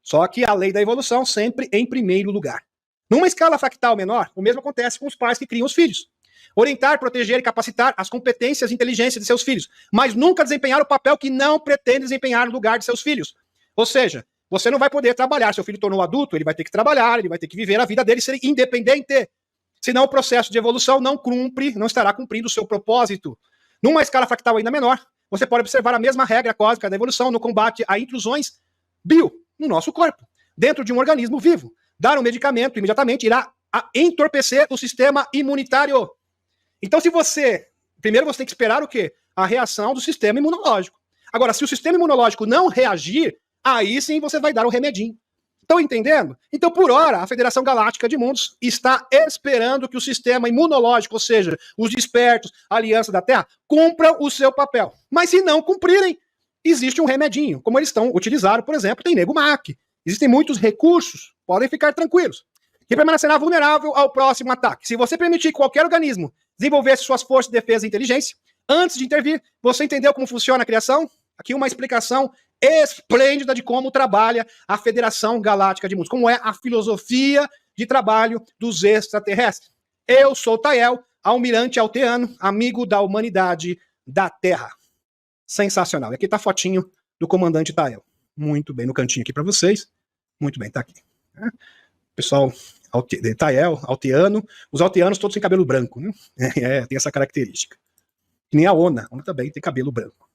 S1: Só que a lei da evolução sempre em primeiro lugar. Numa escala fractal menor, o mesmo acontece com os pais que criam os filhos. Orientar, proteger e capacitar as competências e inteligência de seus filhos, mas nunca desempenhar o papel que não pretende desempenhar no lugar de seus filhos. Ou seja, você não vai poder trabalhar. Seu filho tornou adulto, ele vai ter que trabalhar, ele vai ter que viver a vida dele, ser independente. Senão o processo de evolução não estará cumprindo o seu propósito. Numa escala fractal ainda menor, você pode observar a mesma regra cósmica da evolução no combate a intrusões bio no nosso corpo, dentro de um organismo vivo. Dar um medicamento imediatamente irá entorpecer o sistema imunitário. Então, primeiro você tem que esperar o quê? A reação do sistema imunológico. Agora, se o sistema imunológico não reagir, aí sim você vai dar o remedinho. Estão entendendo? Então, por hora, a Federação Galáctica de Mundos está esperando que o sistema imunológico, ou seja, os despertos, a Aliança da Terra, cumpram o seu papel. Mas se não cumprirem, existe um remedinho, como eles estão utilizando, por exemplo, tem Nego Mac. Existem muitos recursos, podem ficar tranquilos. Que permanecerá vulnerável ao próximo ataque. Se você permitir que qualquer organismo desenvolvesse suas forças de defesa e inteligência, antes de intervir, você entendeu como funciona a criação? Aqui uma explicação esplêndida de como trabalha a Federação Galáctica de Mundos, como é a filosofia de trabalho dos extraterrestres. Eu sou Tael, almirante alteano, amigo da humanidade da Terra. Sensacional. E aqui está a fotinho do comandante Tael. Muito bem, no cantinho aqui para vocês. Muito bem, tá aqui. Pessoal, Tael, alteano. Os alteanos todos têm cabelo branco, né? Tem essa característica. E nem a Ona também tem cabelo branco.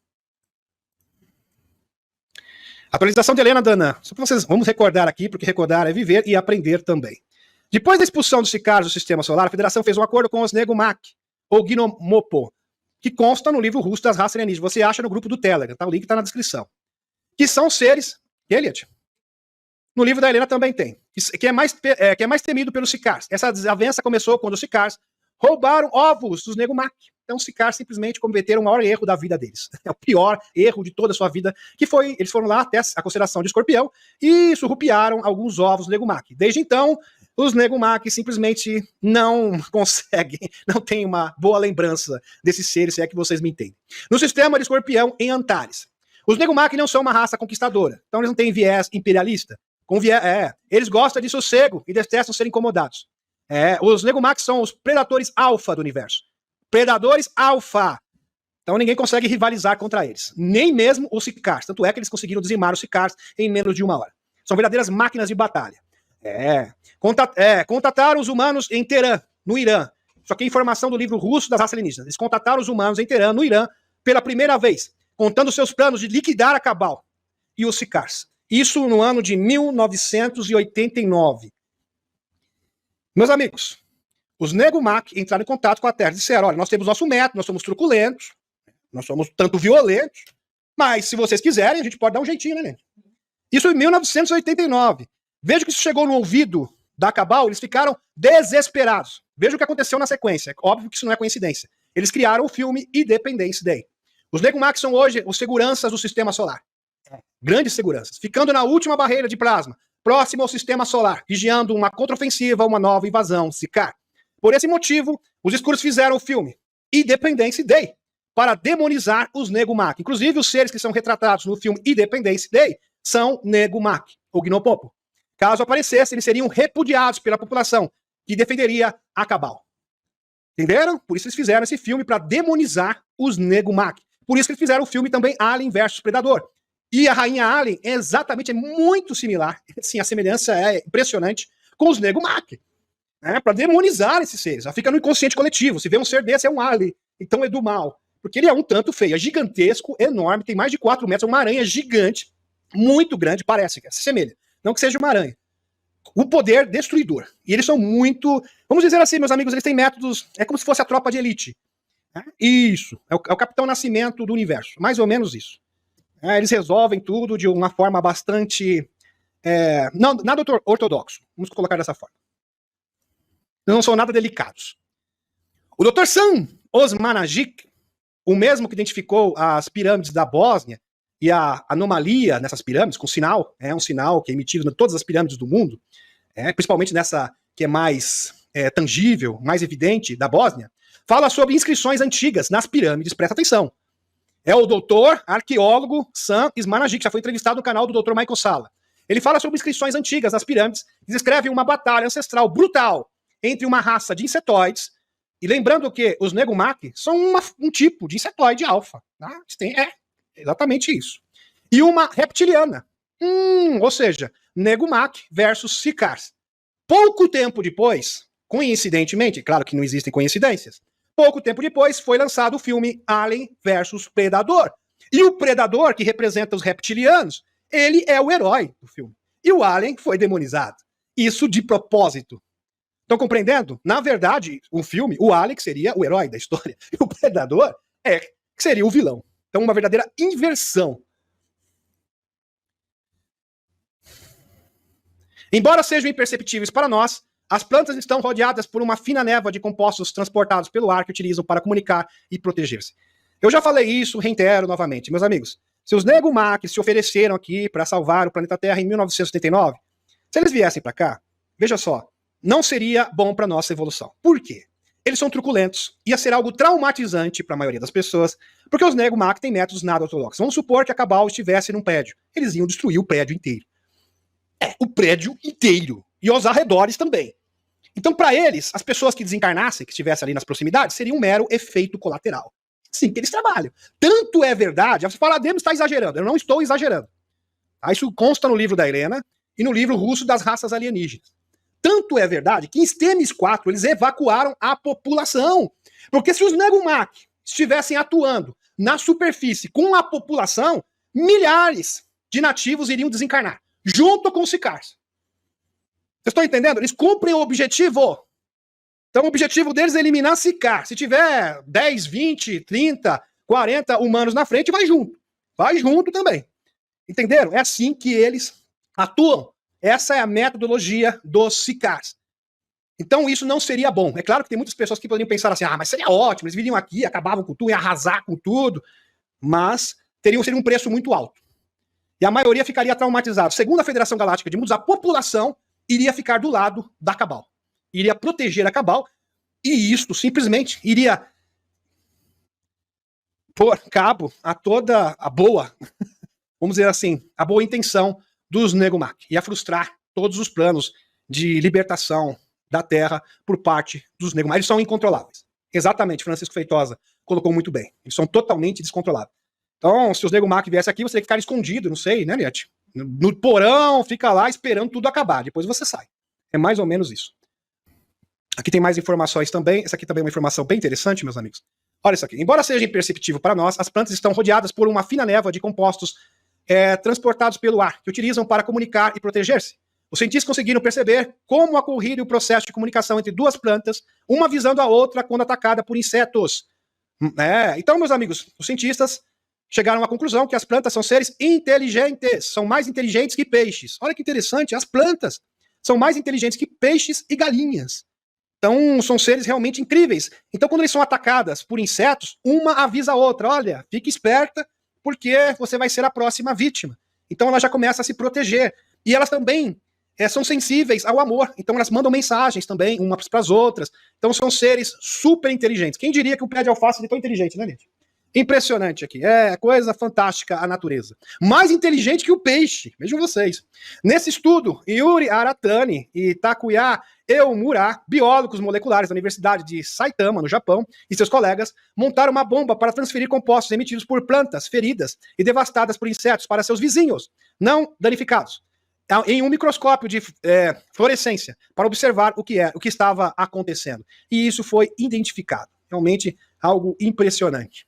S1: Atualização de Helena Danã. Só para vocês, vamos recordar aqui, porque recordar é viver e aprender também. Depois da expulsão dos Sicários do Sistema Solar, a Federação fez um acordo com os Nego Mac, ou Gnomopo, que consta no livro russo das raças alienígenas. Você acha no grupo do Telegram, tá? O link está na descrição. Que são seres... Elliot? No livro da Helena também tem. Que é mais temido pelos Sicars. Essa desavença começou quando os Sicars roubaram ovos dos Nego Mac. Então os Sicars simplesmente cometeram o maior erro da vida deles. É o pior erro de toda a sua vida, que foi, eles foram lá até a constelação de Escorpião e surrupiaram alguns ovos do Nego Mac. Desde então, os Nego Mac simplesmente não conseguem, não tem uma boa lembrança desses seres, se é que vocês me entendem. No sistema de Escorpião, em Antares. Os Nego Mac não são uma raça conquistadora, então eles não têm viés imperialista. Eles gostam de sossego e detestam ser incomodados. Os Nego Mac são os predadores alfa do universo. Predadores alfa. Então ninguém consegue rivalizar contra eles. Nem mesmo os Sicars. Tanto é que eles conseguiram dizimar os Sicars em menos de 1 hora. São verdadeiras máquinas de batalha. Contataram os humanos em Teherã, no Irã. Isso aqui é informação do livro russo das raças alienígenas. Eles contataram os humanos em Teherã, no Irã, pela primeira vez, contando seus planos de liquidar a Cabal e os Sicars. Isso no ano de 1989. Meus amigos, os Nego Mac entraram em contato com a Terra e disseram, olha, nós temos nosso método, nós somos truculentos, nós somos tanto violentos, mas se vocês quiserem, a gente pode dar um jeitinho, né? Isso em 1989. Veja que isso chegou no ouvido da Cabal, eles ficaram desesperados. Veja o que aconteceu na sequência. Óbvio que isso não é coincidência. Eles criaram o filme Independence Day. Os Nego Mac são hoje os seguranças do Sistema Solar. Grandes seguranças. Ficando na última barreira de plasma, próximo ao Sistema Solar, vigiando uma contraofensiva, uma nova invasão Sicar. Por esse motivo, os escuros fizeram o filme Independence Day,
S2: para demonizar os nego-mac. Inclusive, os seres que são retratados no filme Independence Day são nego-mac, ou gnopopo. Caso aparecessem, eles seriam repudiados pela população, que defenderia a Cabal. Entenderam? Por isso eles fizeram esse filme para demonizar os nego-mac. Por isso que eles fizeram o filme também Alien vs Predador. E a Rainha Alien é muito similar, sim, a semelhança é impressionante com os nego-mac. Para demonizar esses seres. Já fica no inconsciente coletivo. Se vê um ser desse, é um alien. Então é do mal. Porque ele é um tanto feio. É gigantesco, enorme, tem mais de 4 metros. É uma aranha gigante, muito grande, parece que se assemelha. Não que seja uma aranha. O poder destruidor. E eles são muito... Vamos dizer assim, meus amigos, eles têm métodos... É como se fosse a tropa de elite. Isso. É o Capitão Nascimento do universo. Mais ou menos isso. Eles resolvem tudo de uma forma bastante... não, nada ortodoxo. Vamos colocar dessa forma. Não são nada delicados. O Dr. Sam Osmanagic, o mesmo que identificou as pirâmides da Bósnia e a anomalia nessas pirâmides, com sinal, um sinal que é emitido em todas as pirâmides do mundo, principalmente nessa que é mais tangível, mais evidente, da Bósnia, fala sobre inscrições antigas nas pirâmides, presta atenção. É o doutor arqueólogo Sam Osmanagic, já foi entrevistado no canal do Dr. Michael Salla. Ele fala sobre inscrições antigas nas pirâmides e descreve uma batalha ancestral brutal entre uma raça de insetoides, e lembrando que os nego-mac são um tipo de insetoide alfa. Tá? Exatamente isso. E uma reptiliana. Ou seja, nego-mac versus sicars. Pouco tempo depois, coincidentemente, claro que não existem coincidências, pouco tempo depois foi lançado o filme Alien versus Predador. E o Predador, que representa os reptilianos, ele é o herói do filme. E o Alien foi demonizado. Isso de propósito. Estão compreendendo? Na verdade, o filme, o Alien seria o herói da história. E o Predador seria o vilão. Então, uma verdadeira inversão. Embora sejam imperceptíveis para nós, as plantas estão rodeadas por uma fina névoa de compostos transportados pelo ar que utilizam para comunicar e proteger-se. Eu já falei isso, reitero novamente. Meus amigos, se os nego-mac se ofereceram aqui para salvar o planeta Terra em 1979, se eles viessem para cá, veja só, não seria bom para nossa evolução. Por quê? Eles são truculentos, ia ser algo traumatizante para a maioria das pessoas, porque os nego-mac têm métodos nada ortodoxos. Vamos supor que a Cabal estivesse num prédio. Eles iam destruir o prédio inteiro. O prédio inteiro. E os arredores também. Então, para eles, as pessoas que desencarnassem, que estivessem ali nas proximidades, seria um mero efeito colateral. Sim, que eles trabalham. Tanto é verdade, você fala, Demos está exagerando. Eu não estou exagerando. Isso consta no livro da Helena e no livro russo das raças alienígenas. Tanto é verdade que em Stemis 4 eles evacuaram a população. Porque se os nego-mac estivessem atuando na superfície com a população, milhares de nativos iriam desencarnar, junto com os sicars. Vocês estão entendendo? Eles cumprem o objetivo. Então o objetivo deles é eliminar sicar. Se tiver 10, 20, 30, 40 humanos na frente, vai junto. Vai junto também. Entenderam? É assim que eles atuam. Essa é a metodologia dos sicars. Então isso não seria bom. É claro que tem muitas pessoas que poderiam pensar assim, mas seria ótimo, eles viriam aqui, acabavam com tudo, iam arrasar com tudo, mas seria um preço muito alto. E a maioria ficaria traumatizada. Segundo a Federação Galáctica de Mundos, a população iria ficar do lado da Cabal. Iria proteger a Cabal, e isto simplesmente iria pôr cabo a toda a boa, vamos dizer assim, a boa intenção dos nego-mac. Ia frustrar todos os planos de libertação da Terra por parte dos nego-mac. Eles são incontroláveis. Exatamente, Francisco Feitosa colocou muito bem. Eles são totalmente descontroláveis. Então, se os nego-mac viessem aqui, você teria que ficar escondido, não sei, né, Liette? No porão, fica lá esperando tudo acabar. Depois você sai. É mais ou menos isso. Aqui tem mais informações também. Essa aqui também é uma informação bem interessante, meus amigos. Olha isso aqui. Embora seja imperceptível para nós, as plantas estão rodeadas por uma fina névoa de compostos transportados pelo ar, que utilizam para comunicar e proteger-se. Os cientistas conseguiram perceber como ocorria o processo de comunicação entre duas plantas, uma visando a outra quando atacada por insetos. Então, meus amigos, os cientistas chegaram à conclusão que as plantas são seres inteligentes, são mais inteligentes que peixes. Olha que interessante, as plantas são mais inteligentes que peixes e galinhas. Então, são seres realmente incríveis. Então, quando eles são atacadas por insetos, uma avisa a outra, olha, fique esperta, porque você vai ser a próxima vítima. Então, ela já começa a se proteger. E elas também são sensíveis ao amor. Então, elas mandam mensagens também, umas para as outras. Então, são seres super inteligentes. Quem diria que o pé de alface é tão inteligente, né, gente? Impressionante aqui. É coisa fantástica a natureza. Mais inteligente que o peixe. Vejam vocês. Nesse estudo, Yuri Aratani e Takuya Eomura, biólogos moleculares da Universidade de Saitama, no Japão, e seus colegas montaram uma bomba para transferir compostos emitidos por plantas feridas e devastadas por insetos para seus vizinhos, não danificados, em um microscópio de fluorescência, para observar o que estava acontecendo. E isso foi identificado. Realmente algo impressionante.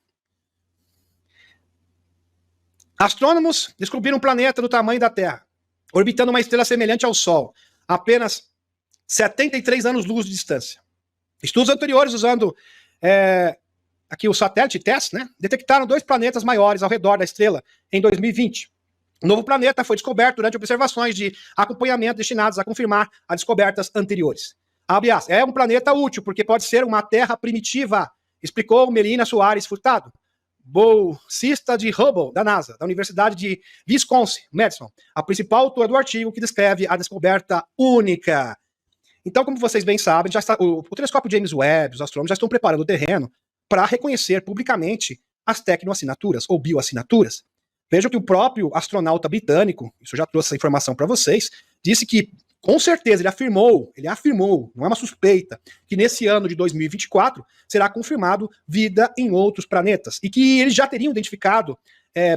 S2: Astrônomos descobriram um planeta do tamanho da Terra, orbitando uma estrela semelhante ao Sol, a apenas 73 anos-luz de distância. Estudos anteriores, usando aqui o satélite TESS, né, detectaram 2 planetas maiores ao redor da estrela em 2020. O novo planeta foi descoberto durante observações de acompanhamento destinadas a confirmar as descobertas anteriores. Abre aspas, é um planeta útil, porque pode ser uma Terra primitiva, explicou Melina Soares Furtado, bolsista de Hubble, da NASA, da Universidade de Wisconsin, Madison, a principal autora do artigo que descreve a descoberta única. Então, como vocês bem sabem, o telescópio James Webb, os astrônomos já estão preparando o terreno para reconhecer publicamente as tecnoassinaturas ou bioassinaturas. Vejam que o próprio astronauta britânico, isso eu já trouxe essa informação para vocês, disse que, com certeza, ele afirmou, não é uma suspeita, que nesse ano de 2024 será confirmado vida em outros planetas e que eles já teriam identificado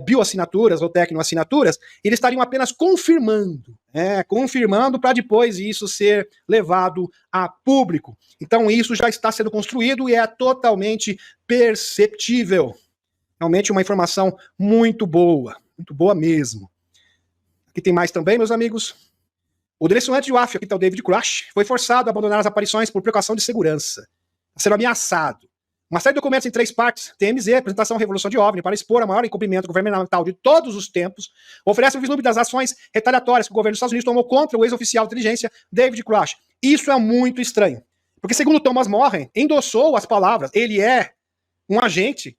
S2: bioassinaturas ou tecnoassinaturas, eles estariam apenas confirmando para depois isso ser levado a público. Então isso já está sendo construído e é totalmente perceptível. Realmente uma informação muito boa mesmo. Aqui tem mais também, meus amigos. O direcionante de UAF, aqui está o David Crush, foi forçado a abandonar as aparições por precaução de segurança, sendo ameaçado. Uma série de documentos em 3 partes, TMZ, apresentação Revolução de OVNI, para expor a maior incumprimento governamental de todos os tempos, oferece o vislumbre das ações retaliatórias que o governo dos Estados Unidos tomou contra o ex-oficial de inteligência David Crush. Isso é muito estranho, porque segundo Thomas Morren, endossou as palavras, ele é um agente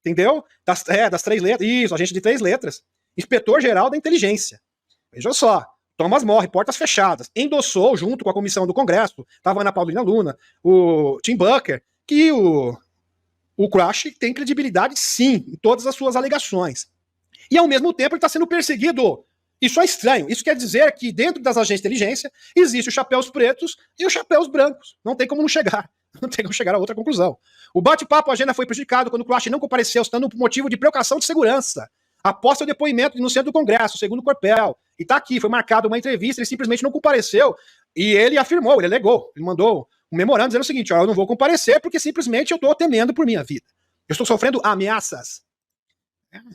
S2: entendeu? Das 3 letras, isso, agente de 3 letras, inspetor-geral da inteligência. Vejam só. Thomas Morre, portas fechadas, endossou junto com a comissão do Congresso, estava Ana Paulina Luna, o Tim Bucker, que o Crush tem credibilidade sim, em todas as suas alegações. E ao mesmo tempo ele está sendo perseguido. Isso é estranho. Isso quer dizer que dentro das agências de inteligência existem os chapéus pretos e os chapéus brancos. Não tem como não chegar. Não tem como chegar a outra conclusão. O bate-papo, a agenda foi prejudicado quando o Crush não compareceu, estando por motivo de precaução de segurança. Após seu depoimento no centro do Congresso, segundo o Corpel, e tá aqui, foi marcado uma entrevista, ele simplesmente não compareceu, e ele afirmou, ele alegou, ele mandou um memorando dizendo o seguinte, ó, eu não vou comparecer porque simplesmente eu tô temendo por minha vida. Eu estou sofrendo ameaças.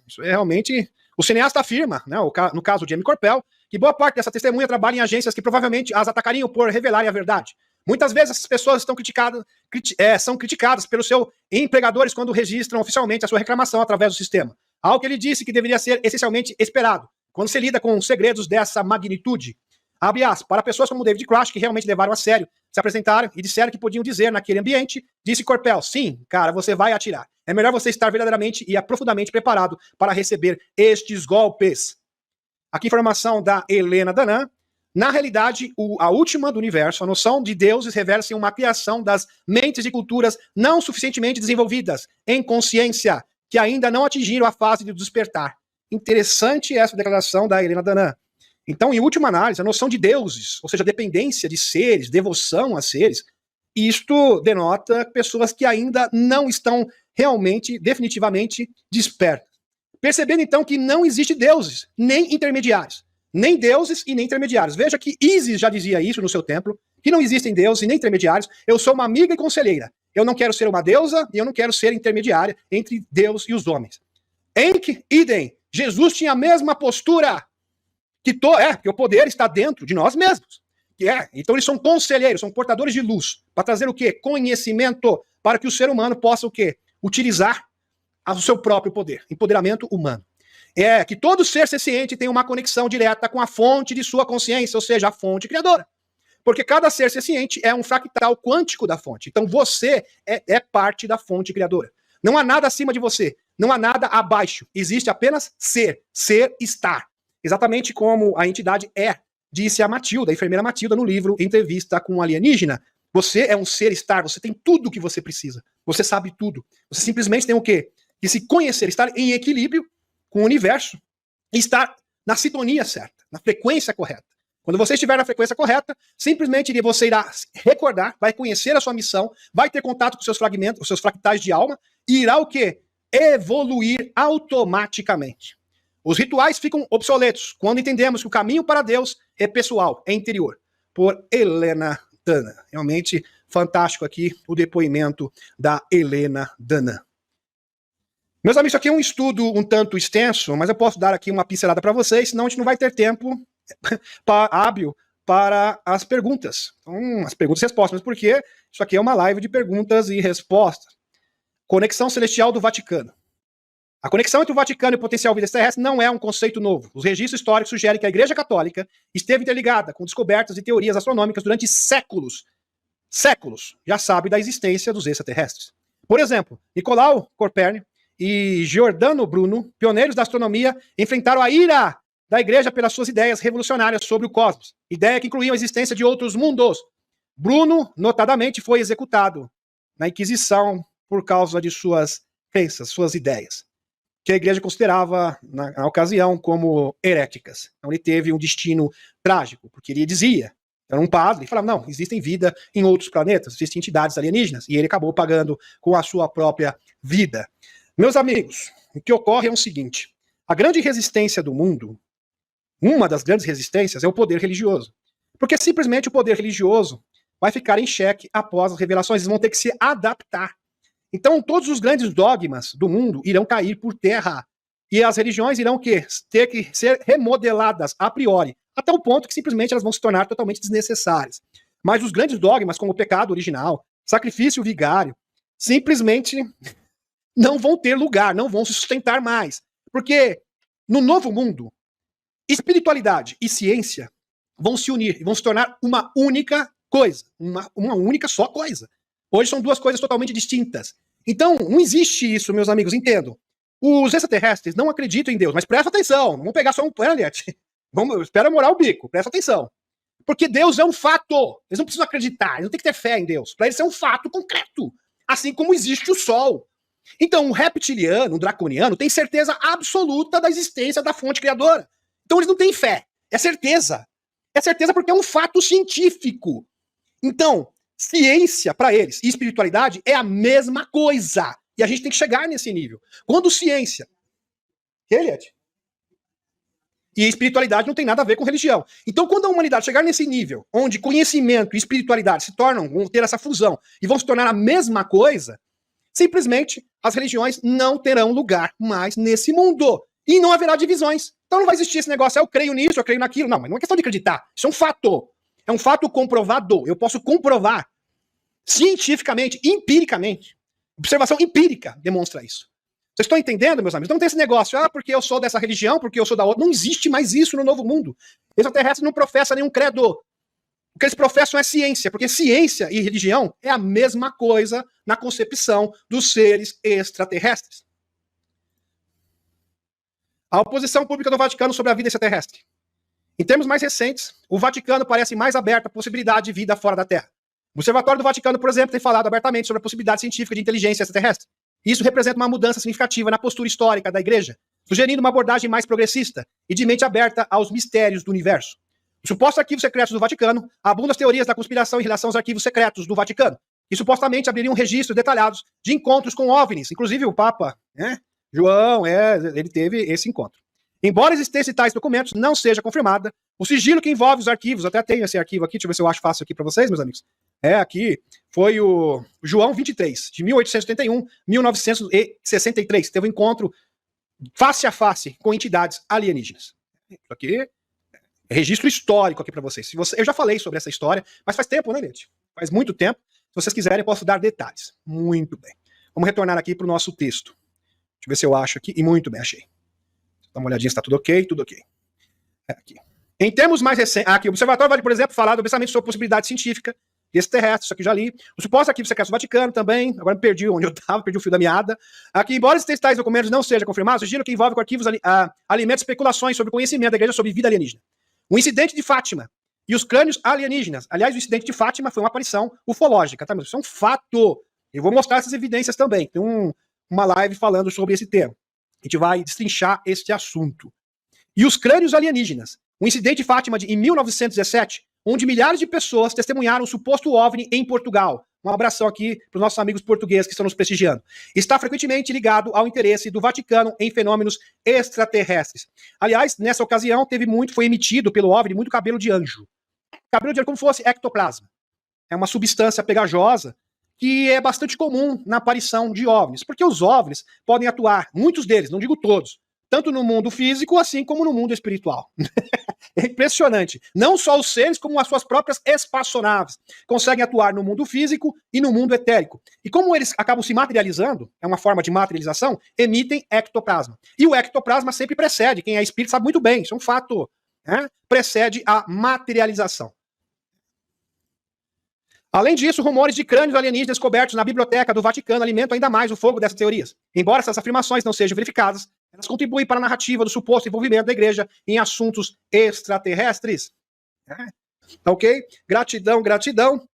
S2: Isso é realmente... O cineasta afirma, né, no caso de Jamie Corpel, que boa parte dessa testemunha trabalha em agências que provavelmente as atacariam por revelarem a verdade. Muitas vezes essas pessoas são criticadas pelos seus empregadores quando registram oficialmente a sua reclamação através do sistema. Algo que ele disse que deveria ser essencialmente esperado quando se lida com segredos dessa magnitude. Abre aspas, para pessoas como David Crush, que realmente levaram a sério, se apresentaram e disseram que podiam dizer naquele ambiente, disse Corpel, sim, cara, você vai atirar. É melhor você estar verdadeiramente e profundamente preparado para receber estes golpes. Aqui informação da Helena Danan. Na realidade, a última do universo, a noção de deuses revela-se em uma criação das mentes e culturas não suficientemente desenvolvidas em consciência, que ainda não atingiram a fase de despertar. Interessante essa declaração da Helena Danan. Então, em última análise, a noção de deuses, ou seja, dependência de seres, devoção a seres, isto denota pessoas que ainda não estão realmente, definitivamente despertas. Percebendo, então, que não existe deuses, nem intermediários. Nem deuses e nem intermediários. Veja que Isis já dizia isso no seu templo, que não existem deuses e nem intermediários. Eu sou uma amiga e conselheira. Eu não quero ser uma deusa e eu não quero ser intermediária entre Deus e os homens. Enki, idem. Jesus tinha a mesma postura. Porque o poder está dentro de nós mesmos. Então eles são conselheiros, são portadores de luz. Para trazer o quê? Conhecimento. Para que o ser humano possa o quê? Utilizar o seu próprio poder. Empoderamento humano. Que todo ser senciente tem uma conexão direta com a fonte de sua consciência, ou seja, a fonte criadora. Porque cada ser senciente é um fractal quântico da fonte. Então você é parte da fonte criadora. Não há nada acima de você, não há nada abaixo. Existe apenas ser, estar. Exatamente como a entidade disse a Matilda, a enfermeira Matilda, no livro Entrevista com um Alienígena. Você é um ser estar, você tem tudo o que você precisa. Você sabe tudo. Você simplesmente tem o quê? de se conhecer, estar em equilíbrio com o universo e estar na sintonia certa, na frequência correta. Quando você estiver na frequência correta, simplesmente você irá recordar, vai conhecer a sua missão, vai ter contato com os seus fragmentos, os seus fractais de alma, e irá o quê? Evoluir automaticamente. Os rituais ficam obsoletos quando entendemos que o caminho para Deus é pessoal, é interior. Por Helena Dana. Realmente fantástico aqui o depoimento da Helena Dana. Meus amigos, isso aqui é um estudo um tanto extenso, mas eu posso dar aqui uma pincelada para vocês, senão a gente não vai ter tempo hábil para as perguntas. Então, as perguntas e respostas, mas por quê? Isso aqui é uma live de perguntas e respostas. Conexão celestial do Vaticano. A conexão entre o Vaticano e o potencial vida extraterrestre não é um conceito novo. Os registros históricos sugerem que a Igreja Católica esteve interligada com descobertas e teorias astronômicas durante séculos. Séculos já sabe da existência dos extraterrestres. Por exemplo, Nicolau Copérnico e Giordano Bruno, pioneiros da astronomia, enfrentaram a ira da Igreja pelas suas ideias revolucionárias sobre o cosmos, ideia que incluía a existência de outros mundos. Bruno, notadamente, foi executado na Inquisição por causa de suas crenças, suas ideias, que a Igreja considerava, na ocasião, como heréticas. Então ele teve um destino trágico, porque ele dizia, era um padre, e falava, não, existem vida em outros planetas, existem entidades alienígenas, e ele acabou pagando com a sua própria vida. Meus amigos, o que ocorre é o seguinte, a grande resistência do mundo, uma das grandes resistências é o poder religioso. Porque simplesmente o poder religioso vai ficar em xeque após as revelações, eles vão ter que se adaptar. Então todos os grandes dogmas do mundo irão cair por terra. E as religiões irão ter que ser remodeladas a priori, até o ponto que simplesmente elas vão se tornar totalmente desnecessárias. Mas os grandes dogmas, como o pecado original, sacrifício vigário, simplesmente não vão ter lugar, não vão se sustentar mais. Porque no novo mundo, espiritualidade e ciência vão se unir e vão se tornar uma única coisa, uma única só coisa. Hoje são duas coisas totalmente distintas. Então, não existe isso, meus amigos, entendam. Os extraterrestres não acreditam em Deus, mas presta atenção, não vamos pegar só um planete. Espera morar o bico, presta atenção. Porque Deus é um fato. Eles não precisam acreditar, eles não têm que ter fé em Deus. Para eles é um fato concreto. Assim como existe o Sol. Então, um reptiliano, um draconiano, tem certeza absoluta da existência da fonte criadora. Então, eles não têm fé. É certeza. É certeza porque é um fato científico. Então, ciência para eles e espiritualidade é a mesma coisa. E a gente tem que chegar nesse nível. Quando ciência... Eliot? E espiritualidade não tem nada a ver com religião. Então, quando a humanidade chegar nesse nível, onde conhecimento e espiritualidade vão ter essa fusão e vão se tornar a mesma coisa, simplesmente as religiões não terão lugar mais nesse mundo. E não haverá divisões. Então não vai existir esse negócio, eu creio nisso, eu creio naquilo. Não, mas não é questão de acreditar. Isso é um fato. É um fato comprovado. Eu posso comprovar cientificamente, empiricamente. Observação empírica demonstra isso. Vocês estão entendendo, meus amigos? Não tem esse negócio, porque eu sou dessa religião, porque eu sou da outra. Não existe mais isso no novo mundo. Extraterrestres não professam nenhum credo. O que eles professam é ciência, porque ciência e religião é a mesma coisa na concepção dos seres extraterrestres. A oposição pública do Vaticano sobre a vida extraterrestre. Em termos mais recentes, o Vaticano parece mais aberto à possibilidade de vida fora da Terra. O Observatório do Vaticano, por exemplo, tem falado abertamente sobre a possibilidade científica de inteligência extraterrestre. Isso representa uma mudança significativa na postura histórica da Igreja, sugerindo uma abordagem mais progressista e de mente aberta aos mistérios do universo. Os supostos arquivos secretos do Vaticano abundam as teorias da conspiração em relação aos arquivos secretos do Vaticano, que supostamente abririam registros detalhados de encontros com OVNIs. Inclusive o Papa, João, ele teve esse encontro. Embora a existência de tais documentos não seja confirmada, o sigilo que envolve os arquivos, até tenho esse arquivo aqui, deixa eu ver se eu acho fácil aqui para vocês, meus amigos. Aqui foi o João 23, de 1881, 1963. Teve um encontro face a face com entidades alienígenas. Isso aqui é registro histórico aqui para vocês. Eu já falei sobre essa história, mas faz tempo, né, gente? Faz muito tempo. Se vocês quiserem, eu posso dar detalhes. Muito bem. Vamos retornar aqui para o nosso texto. Deixa eu ver se eu acho aqui. E muito bem, achei. Dá uma olhadinha se está tudo ok. Tudo ok. Aqui. Em termos mais recentes, aqui, o Observatório vai, por exemplo, falar do pensamento sobre possibilidade científica extraterrestre, isso aqui já li. O suposto arquivo secreto do Vaticano também, agora me perdi onde eu estava, perdi o fio da meada. Aqui, embora esses tais documentos não sejam confirmados, sugiro que envolve com arquivos alimentos especulações sobre o conhecimento da Igreja sobre vida alienígena. O incidente de Fátima e os crânios alienígenas. Aliás, o incidente de Fátima foi uma aparição ufológica, tá? Isso é um fato. Eu vou mostrar essas evidências também. Tem uma live falando sobre esse tema. A gente vai destrinchar este assunto. E os crânios alienígenas. O incidente de Fátima em 1917, onde milhares de pessoas testemunharam o suposto OVNI em Portugal. Um abração aqui para os nossos amigos portugueses que estão nos prestigiando. Está frequentemente ligado ao interesse do Vaticano em fenômenos extraterrestres. Aliás, nessa ocasião, foi emitido pelo OVNI muito cabelo de anjo. Cabelo de anjo como fosse ectoplasma. É uma substância pegajosa que é bastante comum na aparição de OVNIs, porque os OVNIs podem atuar, muitos deles, não digo todos, tanto no mundo físico assim como no mundo espiritual. É impressionante. Não só os seres, como as suas próprias espaçonaves conseguem atuar no mundo físico e no mundo etérico. E como eles acabam se materializando, é uma forma de materialização, emitem ectoplasma. E o ectoplasma sempre precede, quem é espírito sabe muito bem, isso é um fato, né? Precede a materialização. Além disso, rumores de crânios alienígenas descobertos na biblioteca do Vaticano alimentam ainda mais o fogo dessas teorias. Embora essas afirmações não sejam verificadas, elas contribuem para a narrativa do suposto envolvimento da igreja em assuntos extraterrestres. Ok? Gratidão, gratidão.